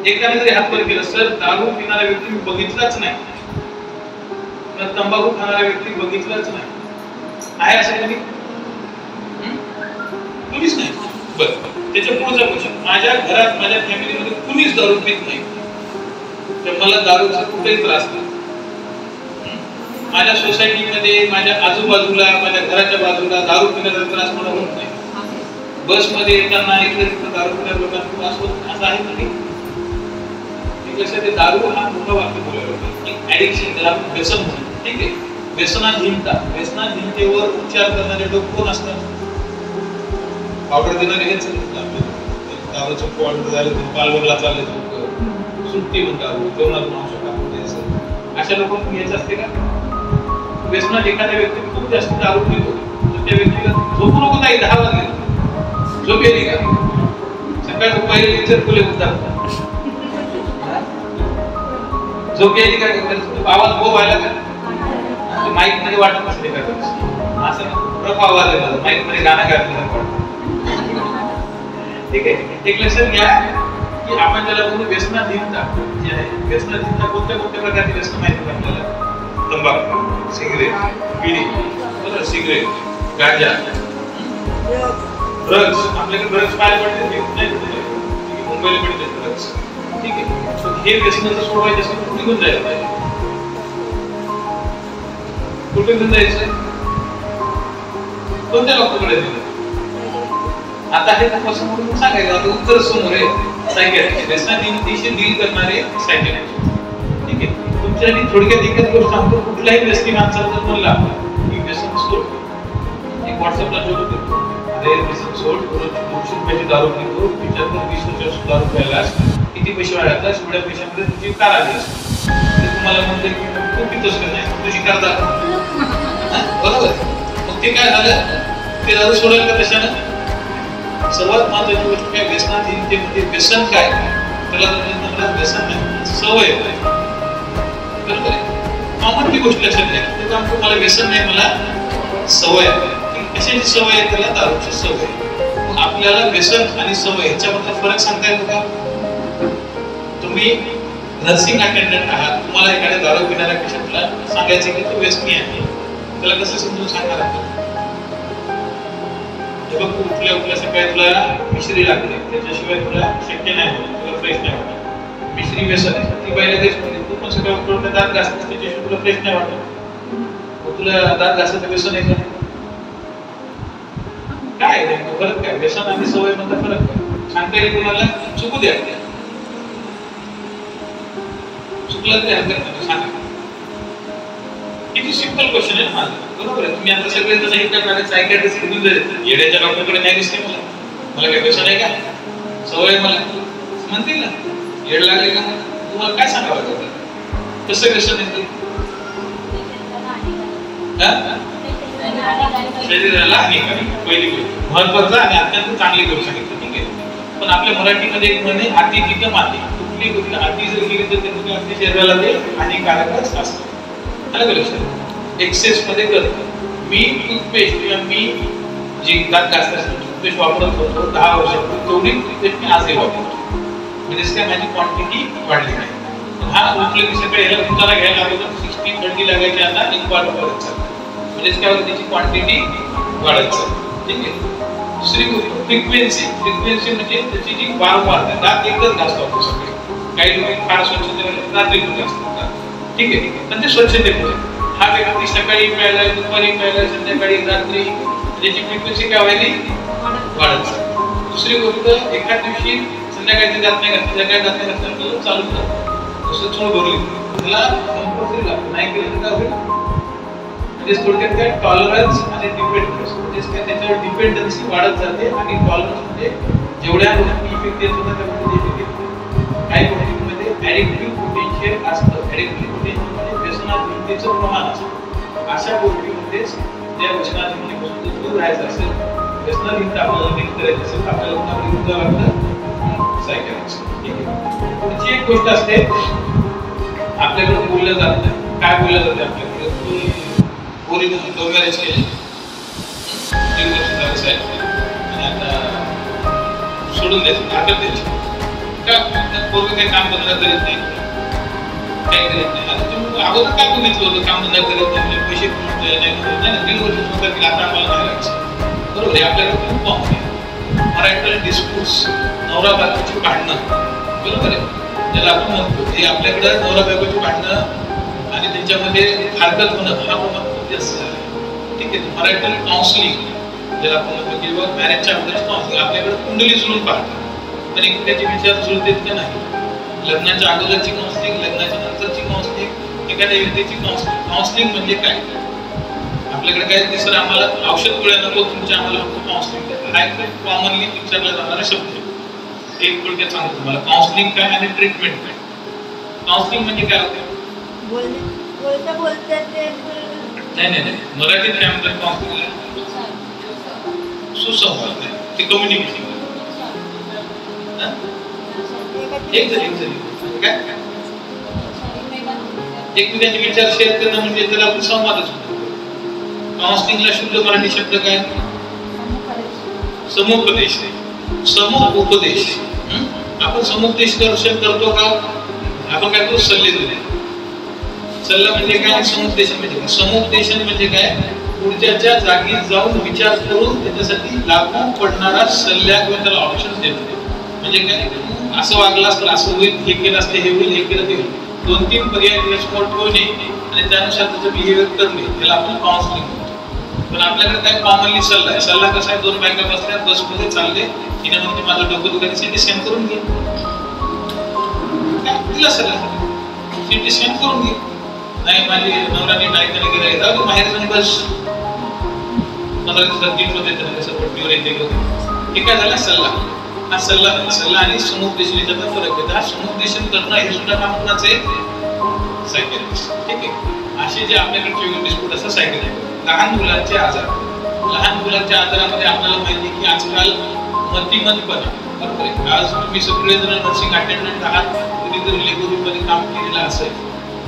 एकाने जरी हात वर केलं, सर दारू पिणारा व्यक्ती मी बघितलाच नाही, तंबाखू खाणारा व्यक्ती बघितलाच नाही, आहे असं कधी? कुणीच नाही. बरं, त्याच्या पुढचा क्वेश्चन, माझ्या घरात माझ्या फॅमिलीमध्ये कुणीच दारू पित नाही, तर मला दारूचा कुठेही त्रास नाही. माझ्या सोसायटीमध्ये, माझ्या आजूबाजूला, माझ्या घराच्या बाजूला दारू पिण्याचा त्रास मला होत नाही. बसमध्ये येताना इकडे तिकडे दारू पिणाऱ्या लोकांना त्रास होत असं आहे का नाही? लक्षात आहे, दारू हा मोठा वाक्य बोलायला होता की ऍडिक्शन, त्याला व्यसन म्हणतो, ठीक आहे. व्यसनाधीनता, व्यसनाधीनतेवर उपचार करणारे लोक कोण असतात? पावडर देणारे हेच दारूचं पावडर झालं तर पालवरला चालले लोक, सुट्टी म्हणतात, जेवणातून औषध टाकून द्यायचं, अशा लोकांना घ्यायचं असते का? व्यसनात एखाद्या व्यक्ती खूप जास्त दारू पितो तर त्या व्यक्तीला झोपू नको नाही, 10 वाजले झोप येते का? सकाळचं पहिले लेक्चर फुले होतात, झोप यायची का? आवाज गो व्हायला का? माईक मध्ये वाटत नसते का? असं रफ आवाज आहे माझा, माईक मध्ये गाणं गायला, ठीक आहे. एक लक्षात घ्या की आपण ज्याला म्हणतो व्यसनाधीनता जी आहे, व्यसनाधीनता कोणत्या कोणत्या प्रकारची व्यसन माहिती आपल्याला? तंबाखू, सिगरेट, बिडी, बरोबर, सिगरेट, गांजा, ड्रग्स. आपल्याकडे ड्रग्स पाहायला पडते नाही, मुंबईला पडते ड्रग्स, ठीक आहे. हे व्यसन जर सोडवायचं असेल कुठे घेऊन जायला पाहिजे? कुठे घेऊन जायचं? कोणत्या डॉक्टरकडे जायचं? आता हे तपासून म्हणून सांगायचं आता उत्तर समोर आहे सायकॅट्रिस्ट व्यसनाधीनतेशी डील करणारे सायकॅट्रिस्ट. ठीक आहे. तुमच्यासाठी थोडक्यात एकच गोष्ट सांगतो, कुठलाही व्यक्ती माणसाला जर म्हणला की व्यसन सोड, एक व्हॉट्सअपला जोड करतो, अरे व्यसन सोड, रोज 200 रुपयाची दारू पितो, विचार कर 20 वर्षाची दारू प्यायलास किती पैसे वाढवतात, एवढ्या पैशामध्ये तुझी कार आली असते, ते तुम्हाला म्हणते की तू पितोस का नाही, तुझी कार दाखव, बरोबर. मग ते काय झालं, ते दारू सोडेल का तशानं? सर्वात महत्वाची गोष्ट काय, व्यसनाधीनतेमध्ये व्यसन काय, त्याला व्यसन नाही, सवय आहे. बरोबर आहे. कॉमन ती गोष्ट लक्षात घ्या, मला व्यसन नाही, मला सवय आहे. कशाची सवय आहे? त्याला दारूची सवय. मग आपल्याला व्यसन आणि सवय याच्याबद्दल फरक सांगता येतो का? तुम्ही नर्सिंग अटेंडंट आहात, तुम्हाला एखाद्या दारू पिणाऱ्या पेशंटला सांगायचं की तो व्यसनी आहे, त्याला कसं समजून सांगणार आपण? जेव्हा तू उठल्या सकाळी तुला मिश्री लागते, त्याच्याशिवाय तुला शक्य नाही होत, तुला फ्रेश नाही वाटत, मिश्री व्यसन आहे, ती पहिल्या तेच म्हणते, तू पण सकाळी उठून दात घासतेस, त्याच्याशिवाय तुला फ्रेश नाही वाटत, मग तुला दात घासायचं व्यसन आहे का? काय फरक काय? व्यसन आणि सवय मध्ये फरक काय सांगता येईल तुम्हाला? चुकू द्या, चुकलं तरी हरकत नाही, सांगा. किती सिंपल क्वेश्चन आहे माझं, बरोबर आहे. तुम्ही आता सगळे जण हे करणारे सायकॅट्रिस्ट घेऊन जाईल, येड्याच्या डॉक्टरकडे नाही दिसते मला काय व्यसन आहे का, सवय मला म्हणतील ना, येड लागले का? तुम्हाला काय सांगावं लागतं, कसं व्यसन आहे? शरीराला हानिकारक पहिली गोष्ट महत्वाचा आणि अत्यंत चांगली गोष्ट सांगितली. ठीक आहे. पण आपल्या मराठीमध्ये एक म्हणे, अति तिथं माती. कुठली गोष्ट अति जर केली तर ते आपल्या शरीराला ते हानिकारकच असतं. अलग लक्षात, एक्सेस मध्ये करतो. मी टूथपेस्ट किंवा मी जी दात घासण्यासाठी टूथपेस्ट वापरत होतो 10 वर्षापूर्वी, तेवढी टूथपेस्ट मी आजही वापरतो. म्हणजे काय, माझी क्वांटिटी वाढली नाही. हा उठले की सकाळी याला उतारा घ्यायला अगोदर 60-30 लागायची, आता 1 वाट वाढत चालते. म्हणजे काय होतं, त्याची क्वांटिटी वाढत चालते. ठीक आहे. दुसरी गोष्ट फ्रिक्वेन्सी म्हणजे त्याची जी वारंवारता. दात एकच घासतो आपण सकाळी, काही लोक फार स्वच्छतेने रात्री पण घासतात. ठीक आहे, पण ते स्वच्छतेमुळे. हा व्यक्ती सकाळी प्यायला, दुपारी प्यायला, संध्याकाळी, रात्री, त्याची फ्रिक्वेन्सी काय व्हायली, वाढत चालते. दुसरी गोष्ट, एका दिवशी संध्याकाळची दात नाही घातली, सकाळी दात नाही घातली, चालू करतो. दुसरं चूळ भरली, त्याला कंपल्सरी लागतं, नाही केलं तर काय होईल? म्हणजे थोडक्यात काय, टॉलरन्स आणि डिपेंडन्स. म्हणजे काय, त्याच्यावर डिपेंडन्सी वाढत जाते आणि टॉलरन्स म्हणजे जेवढ्या गोष्टी इफेक्ट येत होत्या त्यामध्ये इफेक्ट येतो. काही गोष्टींमध्ये ॲडिक्टिव्ह पोटेन्शियल असतं. ॲडिक्टिव्ह पोटेन्शियल म्हणजे व्यसनाधीनतेचं प्रमाण असतं. अशा गोष्टीमध्येच त्या व्यसनाधीनतेपासून दूर राहायचं असेल, व्यसनाधीनता आपल्याला नीट करायची असेल, आपल्याला कुणाला लागतं सायकॅट्रिस्ट. ठीक आहे. पुढची एक गोष्ट असते, आपल्याकडे बोललं जातं. काय बोललं जाते आपल्याकडे? पोरी लव्ह मॅरेज केले, 3 वर्ष झाले साहेब, आणि आता सोडून द्यायचं, ताकद द्यायची का? पोरगं काही काम धंदा करीत नाही, काही करीत नाही. आता तुम्ही अगोदर काय बघितलं होतं, काम धंदा करीत नाही, पैसे नाही, 3 वर्ष सुद्धा केलं, आता आम्हाला नाही लागायचं. बरोबर आहे. आपल्याकडे खूप कॉमन आहे मराठीकडे डिस्प्यूट्स, नवरा बायकोची भांडणं. बरोबर आहे. ज्याला आपण म्हणतो हे आपल्याकडे नवरा बायकोची भांडणं आणि त्यांच्यामध्ये हरकत होणं हा प्रमाण खूप जास्त आहे. ठीक आहे. मराठीकडे काउन्सिलिंग, ज्याला आपण म्हणतो किंवा मॅरेजच्या अगोदरच काउन्सिलिंग. आपल्याकडे कुंडली जुळून पाहतात, पण एकमेकांचे विचार जुळतात का नाही. लग्नाच्या अगोदरची काउन्सिलिंग, लग्नाच्या नंतरची काउन्सिलिंग, एखाद्या व्यक्तीची काउन्सिलिंग. काउन्सिलिंग म्हणजे काय? आपल्याकडे काय दिसतं, आम्हाला औषध गोळ्या नको, तुमच्या आम्हाला फक्त काउन्सिलिंग. हा एक कॉमनली विचारला जाणारा शब्द आहे. एक थोडक्यात सांगतो तुम्हाला, काउन्सिलिंग काय आणि ट्रीटमेंट काय. काउन्सिलिंग म्हणजे काय होतं? नाही, मराठीत काय म्हणतात काउन्सिलिंगला? सुसंवाद नाही, ते कम्युनिकेशन. एकमेकांचे विचार शेअर करणं म्हणजे त्याला आपण संवादच म्हणतो. काउन्सिलिंगला शुद्ध मराठी शब्द काय? समुपदेश. समुपदेश. आपण समुपदेश करतो का? आपण काय करतो? सल्ले देतो. सल्ला म्हणजे काय? समुपदेशन म्हणजे काय? समुपदेशन म्हणजे काय? पुढच्याच्या जागी जाऊन विचार करून त्याच्यासाठी लागू पडणारा सल्ला किंवा त्याला ऑप्शन देतो. म्हणजे काय? असं वागलास तर असं होईल, हे केलं असतं हे होईल, हे केलं ते होईल. 2-3 पर्याय एक्सपोर्ट ठेवणे आणि त्यानुसार त्याचं बिहेवियर करणे, याला आपण काउन्सिलिंग म्हणतो. पण आपल्याकडे काय कॉमनली सल्ला आहे. सल्ला कसा आहे, 2 बायका बसल्या बसमध्ये चालले, तिने म्हणते माझं डोकं दुखायचं, सिटी स्कॅन करून घे. काय तिला सल्ला, सिटी स्कॅन करून घे. नाही माझी नवराने टायकाने गेला, जाऊ बाहेर जाऊन बस, 15 दिवसात नीट होते त्याला कसं पट्टीवर येते. हे काय झाला सल्ला. हा सल्ला आणि समुपदेशन याच्यात फरक आहे. हा समुपदेशन करणं हे सुद्धा काम कोणाचं आहे, सायकॅट्रिस्ट. ठीक आहे. असे जे आपल्याकडे डिस्प्यूट असतात सायकॅट्रिस्ट. लहान मुलांचे आजार, लहान मुलांच्या आजारामध्ये आपल्याला माहिती आहे की आजकाल मतिमंदपणा, बरोबर आहे. आज तुम्ही सगळेजण नर्सिंग अटेंडंट आहात, कधीतरी लेबोरेटरीमध्ये काम केलेलं असेल,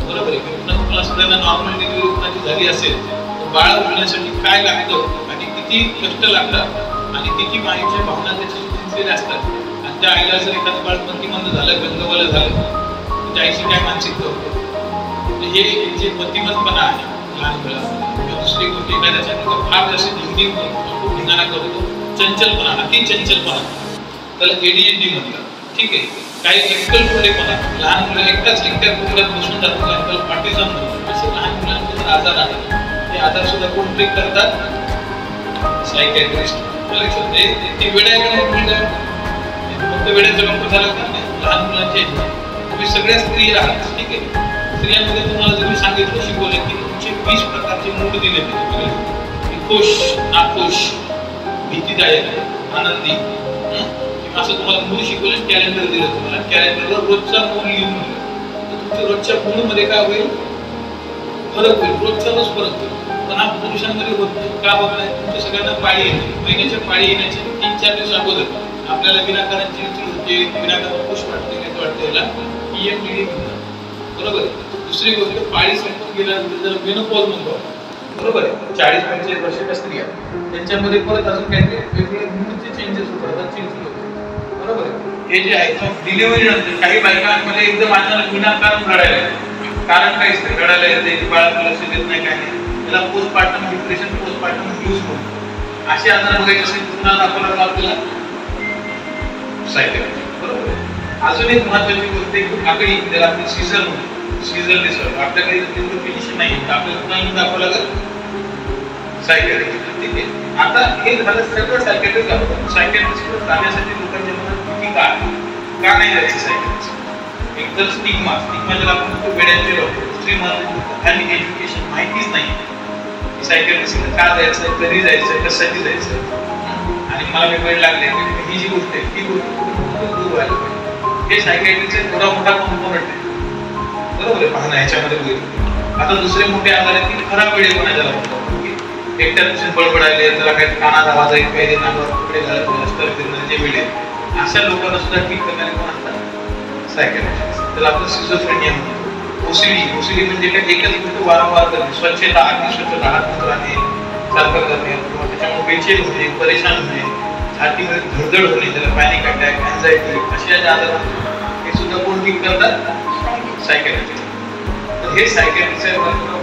बरोबर आहे. तुम्हाला सगळ्यांना नॉर्मल डिलिव्हरी कोणाची झाली असेल तर बाळ होण्यासाठी काय लागतं आणि किती कष्ट लागतात आणि किती माईच्या भावना त्याची चिंतलेल्या असतात. आणि त्या आईला जर एखादं बाळ मतिमंद झालं, गंगवलं झालं, तर त्या आईची काय मानसिकता होते. हे जे मतिमंदपणा आहे लहान मुलांमध्ये, किंवा दुसरी गोष्ट एखाद्याच्या फार जास्त धिंगिंग खूप धिंगाणा करतो, चंचलपणा, अति चंचलपणा, त्याला ADHD म्हणतात. ठीक आहे. काही एकलकोंडेपणा, लहान मुलं एकट्या कोपऱ्यात बसून जातात, त्याला ऑटिझम म्हणतात. असे लहान मुलांचे जर आजार आहेत, ते आजार सुद्धा कोण ट्रीट करतात, सायकॅट्रिस्ट. ते वेड्याकडे फक्त वेड्याचं डॉक्टर झालं का नाही. लहान मुलांचे तुम्ही सगळ्या स्त्री आहात. ठीक आहे. स्त्रियांमध्ये तुम्हाला जर मी सांगितलं, शिकवले की तुमचे 20 प्रकारचे मूड दिले ते, खुश, नाखुश, भीतीदायक, आनंदी, असं तुम्हाला मूड शिकवले. कॅलेंडर दिलं तुम्हाला, कॅलेंडरवर रोजचा मूड लिहून दिलं, तर तुमच्या रोजच्या मूडमध्ये काय होईल, फरक होईल. रोजचा रोज फरक होईल. पण हा पुरुषांमध्ये होत नाही. का होत नाही, तुमच्या सगळ्यांना पाळी येते. महिन्याच्या पाळी येण्याच्या 3-4 दिवस अगोदर आपल्याला विनाकारण चिडचिड होते, विनाकारण खुश वाटते, काय वाटते, याला EMDD म्हणतात, बरोबर आहे. दुसरी गोष्ट, पाळी संपून गेल्यानंतर जर मेनोपॉज म्हणतो, बरोबर आहे, 40-45 वर्षाच्या स्त्रिया, त्यांच्यामध्ये परत अजून काहीतरी वेगवेगळे मूडचे चेंजेस होतात, चिडचिड होते, बरोबर आहे. हे जे आहे डिलिव्हरी नंतर काही बायकांमध्ये एकदम अचानक विनाकारण रडायला येते. कारण काय असते, रडायला येते, बाळाला लक्ष देत नाही, काय नाही, त्याला पोस्टपार्टम डिप्रेशन, पोस्टपार्टम ब्लूज म्हणतो. असे आजार बघायचे असेल पुन्हा दाखवला आपल्याला सायकॅट्रिस्ट, बरोबर आहे. अजून एक महत्त्वाची गोष्ट आहे की आकडी, ज्याला आपण सीझर म्हणतो, सीझर डिसऑर्डर. आपल्याकडे तेवढं फिनिशिंग नाही, आपल्याला पुन्हा दाखवावं लागेल सायकॅट्रिस्ट. ठीक आहे. आता हे झालं सगळं सायकॅट्रिस्ट झालं. सायकॅट्रिस्टकडे जाण्यासाठी लोकांच्या मनात भीती का नाही जायचं सायकॅट्रिस्ट. एक तर स्टिग्मा ज्याला आपण म्हणतो, वेड्यांचे डॉक्टर. दुसरी महत्त्वाची आणि एज्युकेशन, माहितीच नाही सायकॅट्रिस्टकडे का जायचं, कधी जायचं, कशासाठी जायचं. आणि मला वेळ लागले, ही जी गोष्ट आहे ही गोष्ट दूर व्हायला पाहिजे. हे सायकॅट्रिस्टचा थोडा मोठा कॉम्पोनंट आहे, बरोबर आहे, पाहणं ह्याच्यामध्ये होईल. आता दुसरे मोठे आजार आहेत की खराब वेळेपणा ज्याला म्हणतो. एकट्या दिवशी बडबडायले, त्याला काही कानात आवाज ऐकू पाहिजे, नाकावर कपडे घालत रस्त्यावर फिरणारे जे वेळे, अशा लोकांना सुद्धा ठीक करणारे कोण असतात, सायकॅट्रिस्ट. त्याला आपण सिझोफ्रेनिया म्हणतो. ओसीडी म्हणजे काय, एकच गोष्ट वारंवार करणे, स्वच्छता, अगदी स्वच्छता, हात राहणे, सारखं करणे, किंवा त्याच्यामुळे बेचैन होणे, परेशान होणे, छातीमध्ये धडधड होणे, त्याला पॅनिक अटॅक, अँझायटी, अशा ज्या आजार हे सुद्धा कोण ठीक करतात, सायकॅट्रिस्ट. तर हे सायकॅट्रिस्टचा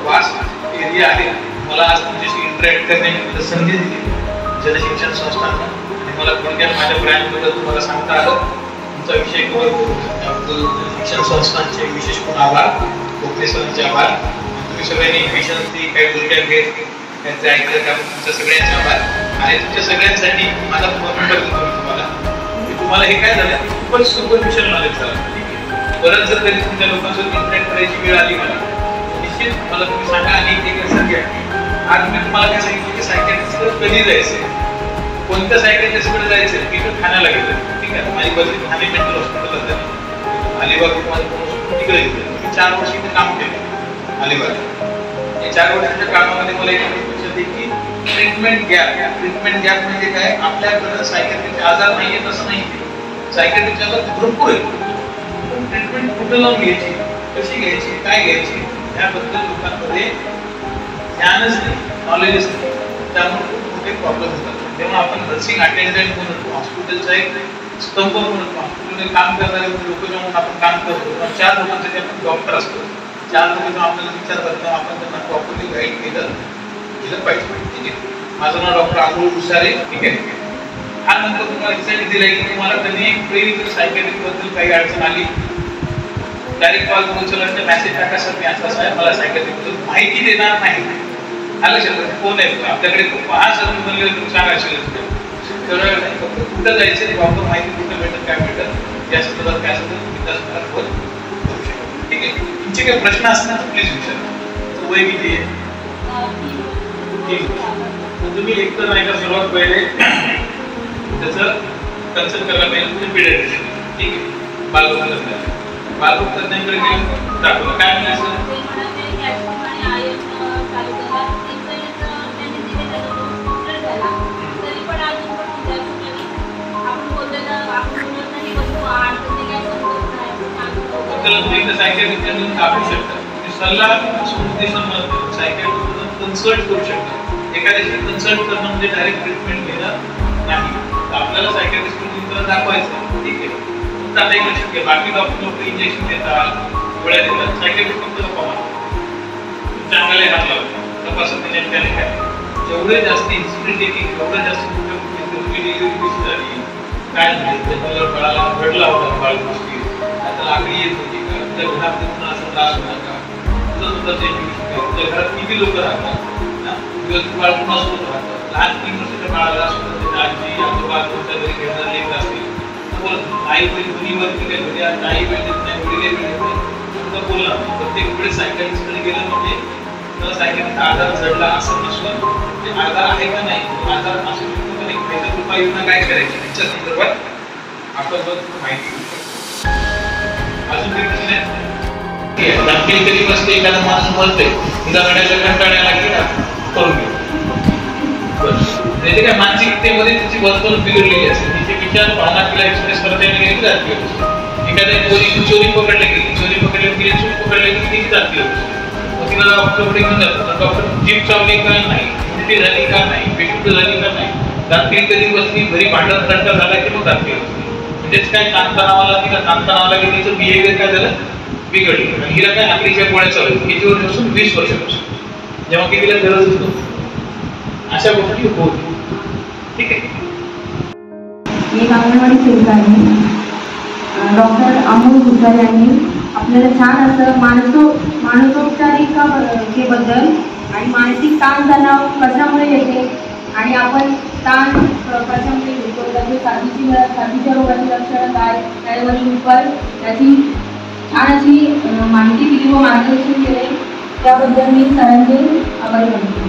वास्ट एरिया आहे. मला आज तुमच्याशी इंटरॅक्ट करण्याची संधी दिली जनशिक्षण संस्थांना, आणि मला थोडक्यात माझ्या ब्रँडबद्दल तुम्हाला सांगता आलं. तुमचा विषय शिक्षण संस्थांचे विशेष करून आभार, कोकणे सरांचे आभार. तुम्ही सगळ्यांनी विषयांची काही गोष्टी घेत त्यांचे ऐकलं, त्यामुळे तुमच्या सगळ्यांचे आभार. आणि तुमच्या सगळ्यांसाठी माझा फोन नंबर देतो मी तुम्हाला. हे काय झालं, खूपच सुपरफिशियल नॉलेज झालं. परत जर कधी तुमच्या लोकांसोबत इंटरॅक्ट करायची वेळ आली मला, निश्चित मला तुम्ही सांगा. आणि एक लक्षात घ्या, आज मी तुम्हाला काय सांगितलं की सायकॅट्रिस्टकडे कधी जायचं, कोणत्या सायकॅट्रिस्टकडे जायचं, तिकडे ठाण्याला गेलं. ठीक आहे. माझी बदली ठाणे मेंटल हॉस्पिटलला झाली. अलिबाग तिकडे गेलं. मी 4 वर्ष इथे काम केलं अलिबाग. या 4 वर्षाच्या कामामध्ये मला एक लक्षात येईल की ट्रीटमेंट गॅप म्हणजे काय, आपल्याकडे सायकॅट्रिकचे आजार नाहीये तसं नाही. सायकॅट्रिकचे आजार भरपूर आहेत, पण ट्रीटमेंट कुठं लावून घ्यायची, कशी घ्यायची, काय घ्यायची, याबद्दल लोकांमध्ये ज्ञानच नाही, नॉलेजच नाही. त्यामुळे खूप मोठे प्रॉब्लेम होतात. तेव्हा आपण नर्सिंग अटेंडंट म्हणून हॉस्पिटलचा एक स्तंभ म्हणून हॉस्पिटलमध्ये काम करणारे लोक जेव्हा आपण काम करतो, 4 लोकांसाठी आपण डॉक्टर असतो. 4 लोक जेव्हा आपल्याला विचार करतो, आपण त्यांना प्रॉपरली गाईड केलं पाहिजे. ठीक आहे. माझं नाव डॉक्टर अमोल गुसारे. ठीक आहे. हा नंतर तुम्हाला रिझल्ट दिलाय की तुम्हाला कधी प्रेरित सायकॅट्रिक बद्दल काही अडचण आली, डायरेक्ट कॉल करून चला मेसेज टाका, सर मी असं मला सायकॅट्रिक बद्दल माहिती देणार नाही. आलं लक्षात कोण आहे आपल्याकडे हा सर म्हणले सांगा तेवढा वेळ नाही फक्त कुठं जायचं प्रॉपर माहिती कुठं भेटत काय भेटत या संदर्भात काय असेल विकास करू शकतो. ठीक आहे, तुमचे काही प्रश्न असणार प्लीज विचारा. वय किती आहे? तुम्ही एक तर नाही का सर्वात पहिले त्याचं कन्सल्ट करायला पाहिजे तुम्ही पिडियाट्रिशियन. ठीक आहे, बालरोग तज्ञांकडे गेलं दाखवलं काय म्हणायचं दाखवू शकतात सल्ला कन्सल्ट करू शकतात. एखाद्याशी कन्सल्ट करणं म्हणजे डायरेक्ट ट्रीटमेंट घेणं नाही. आपल्याला सायकॅट्रिस्ट दाखवायचं. ठीक आहे, फक्त आता एक लक्षात घ्या बाकी डॉक्टर लोक इंजेक्शन देतात गोळ्या देतात सायकॅट्रिस्ट फक्त गप्पा मारतात चांगले हात लावतात तपासत त्याच्याने काय जेवढे जास्त इन्सिडेंट टेकिंग एवढं जास्त झाली काय झालं बाळाला रडला होता बाळ गोष्टी आता लाकडी येत होती का तुझ्या घरात असं त्रास होणार का तुझं सुद्धा ते तुझ्या घरात किती लोक राहतात दिवस बाळ पुन्हा सोबत राहतात लहान 3 वर्षाच्या बाळाला सुद्धा त्याच्या आजी आजोबा तुमच्या घरी खेळणारे लेकर असतील तर आई वडील दोन्हीवरती काही घरी आई वेळ देत नाही वडील वेळ देत नाही सुद्धा बोलणार प्रत्येक वेळेस सायकॅट्रिस्टकडे गेलं म्हणजे सायकॅट्रिस्ट आजार जडला असं नसून ते आजार आहे का नाही आजार असू शकतो का नाही त्याच्यात उपाययोजना काय करायची त्याच्या संदर्भात आपण माहिती घेऊ शकतो. अजून काही प्रश्न आहे दाखल कधी बसते एखादा माणूस बोलते तुझा गड्याच्या कंटाळ्याला गेला करून घे त्याचे काय मानसिकतेमध्ये त्याची वर्तणूक बिघडलेली असते तिचे विचार भावना तिला एक्सप्रेस करता येणे गेली जाती एखाद्या चोरी पकडले गेली चोरी पकडले गेली चूक पकडले गेली ती जाती मग तिला डॉक्टरकडे घेऊन जातो डॉक्टर जीप चावली का नाही उलटी झाली का नाही बेशुद्ध झाली का नाही दाखल कधी बसली घरी भांडण तंटा झाला की मग दाखल म्हणजेच काय ताणतणावाला तिला ताणतणावाला की तिचं बिहेवियर काय झालं बिघडलं आणि हिला काय नागरीच्या गोळ्या चालू किती वर्षापासून 20 वर्षापासून जेव्हा की तिला गरजच नव्हती अशा गोष्टी होत. ठीक आहे, एक अंगणवाडी सेविका आहे डॉक्टर अमोल गुजर यांनी आपल्याला छान असं मानसोपचारिकेबद्दल आणि मानसिक ताणतणाव कशामुळे येते आणि आपण ताण कशामुळे घेतो त्याचे साथीच्या रोगाची लक्षणं काय त्यावरील उपाय त्याची छान अशी माहिती दिली व मार्गदर्शन केले त्याबद्दल मी सरांचे आभारी मानते.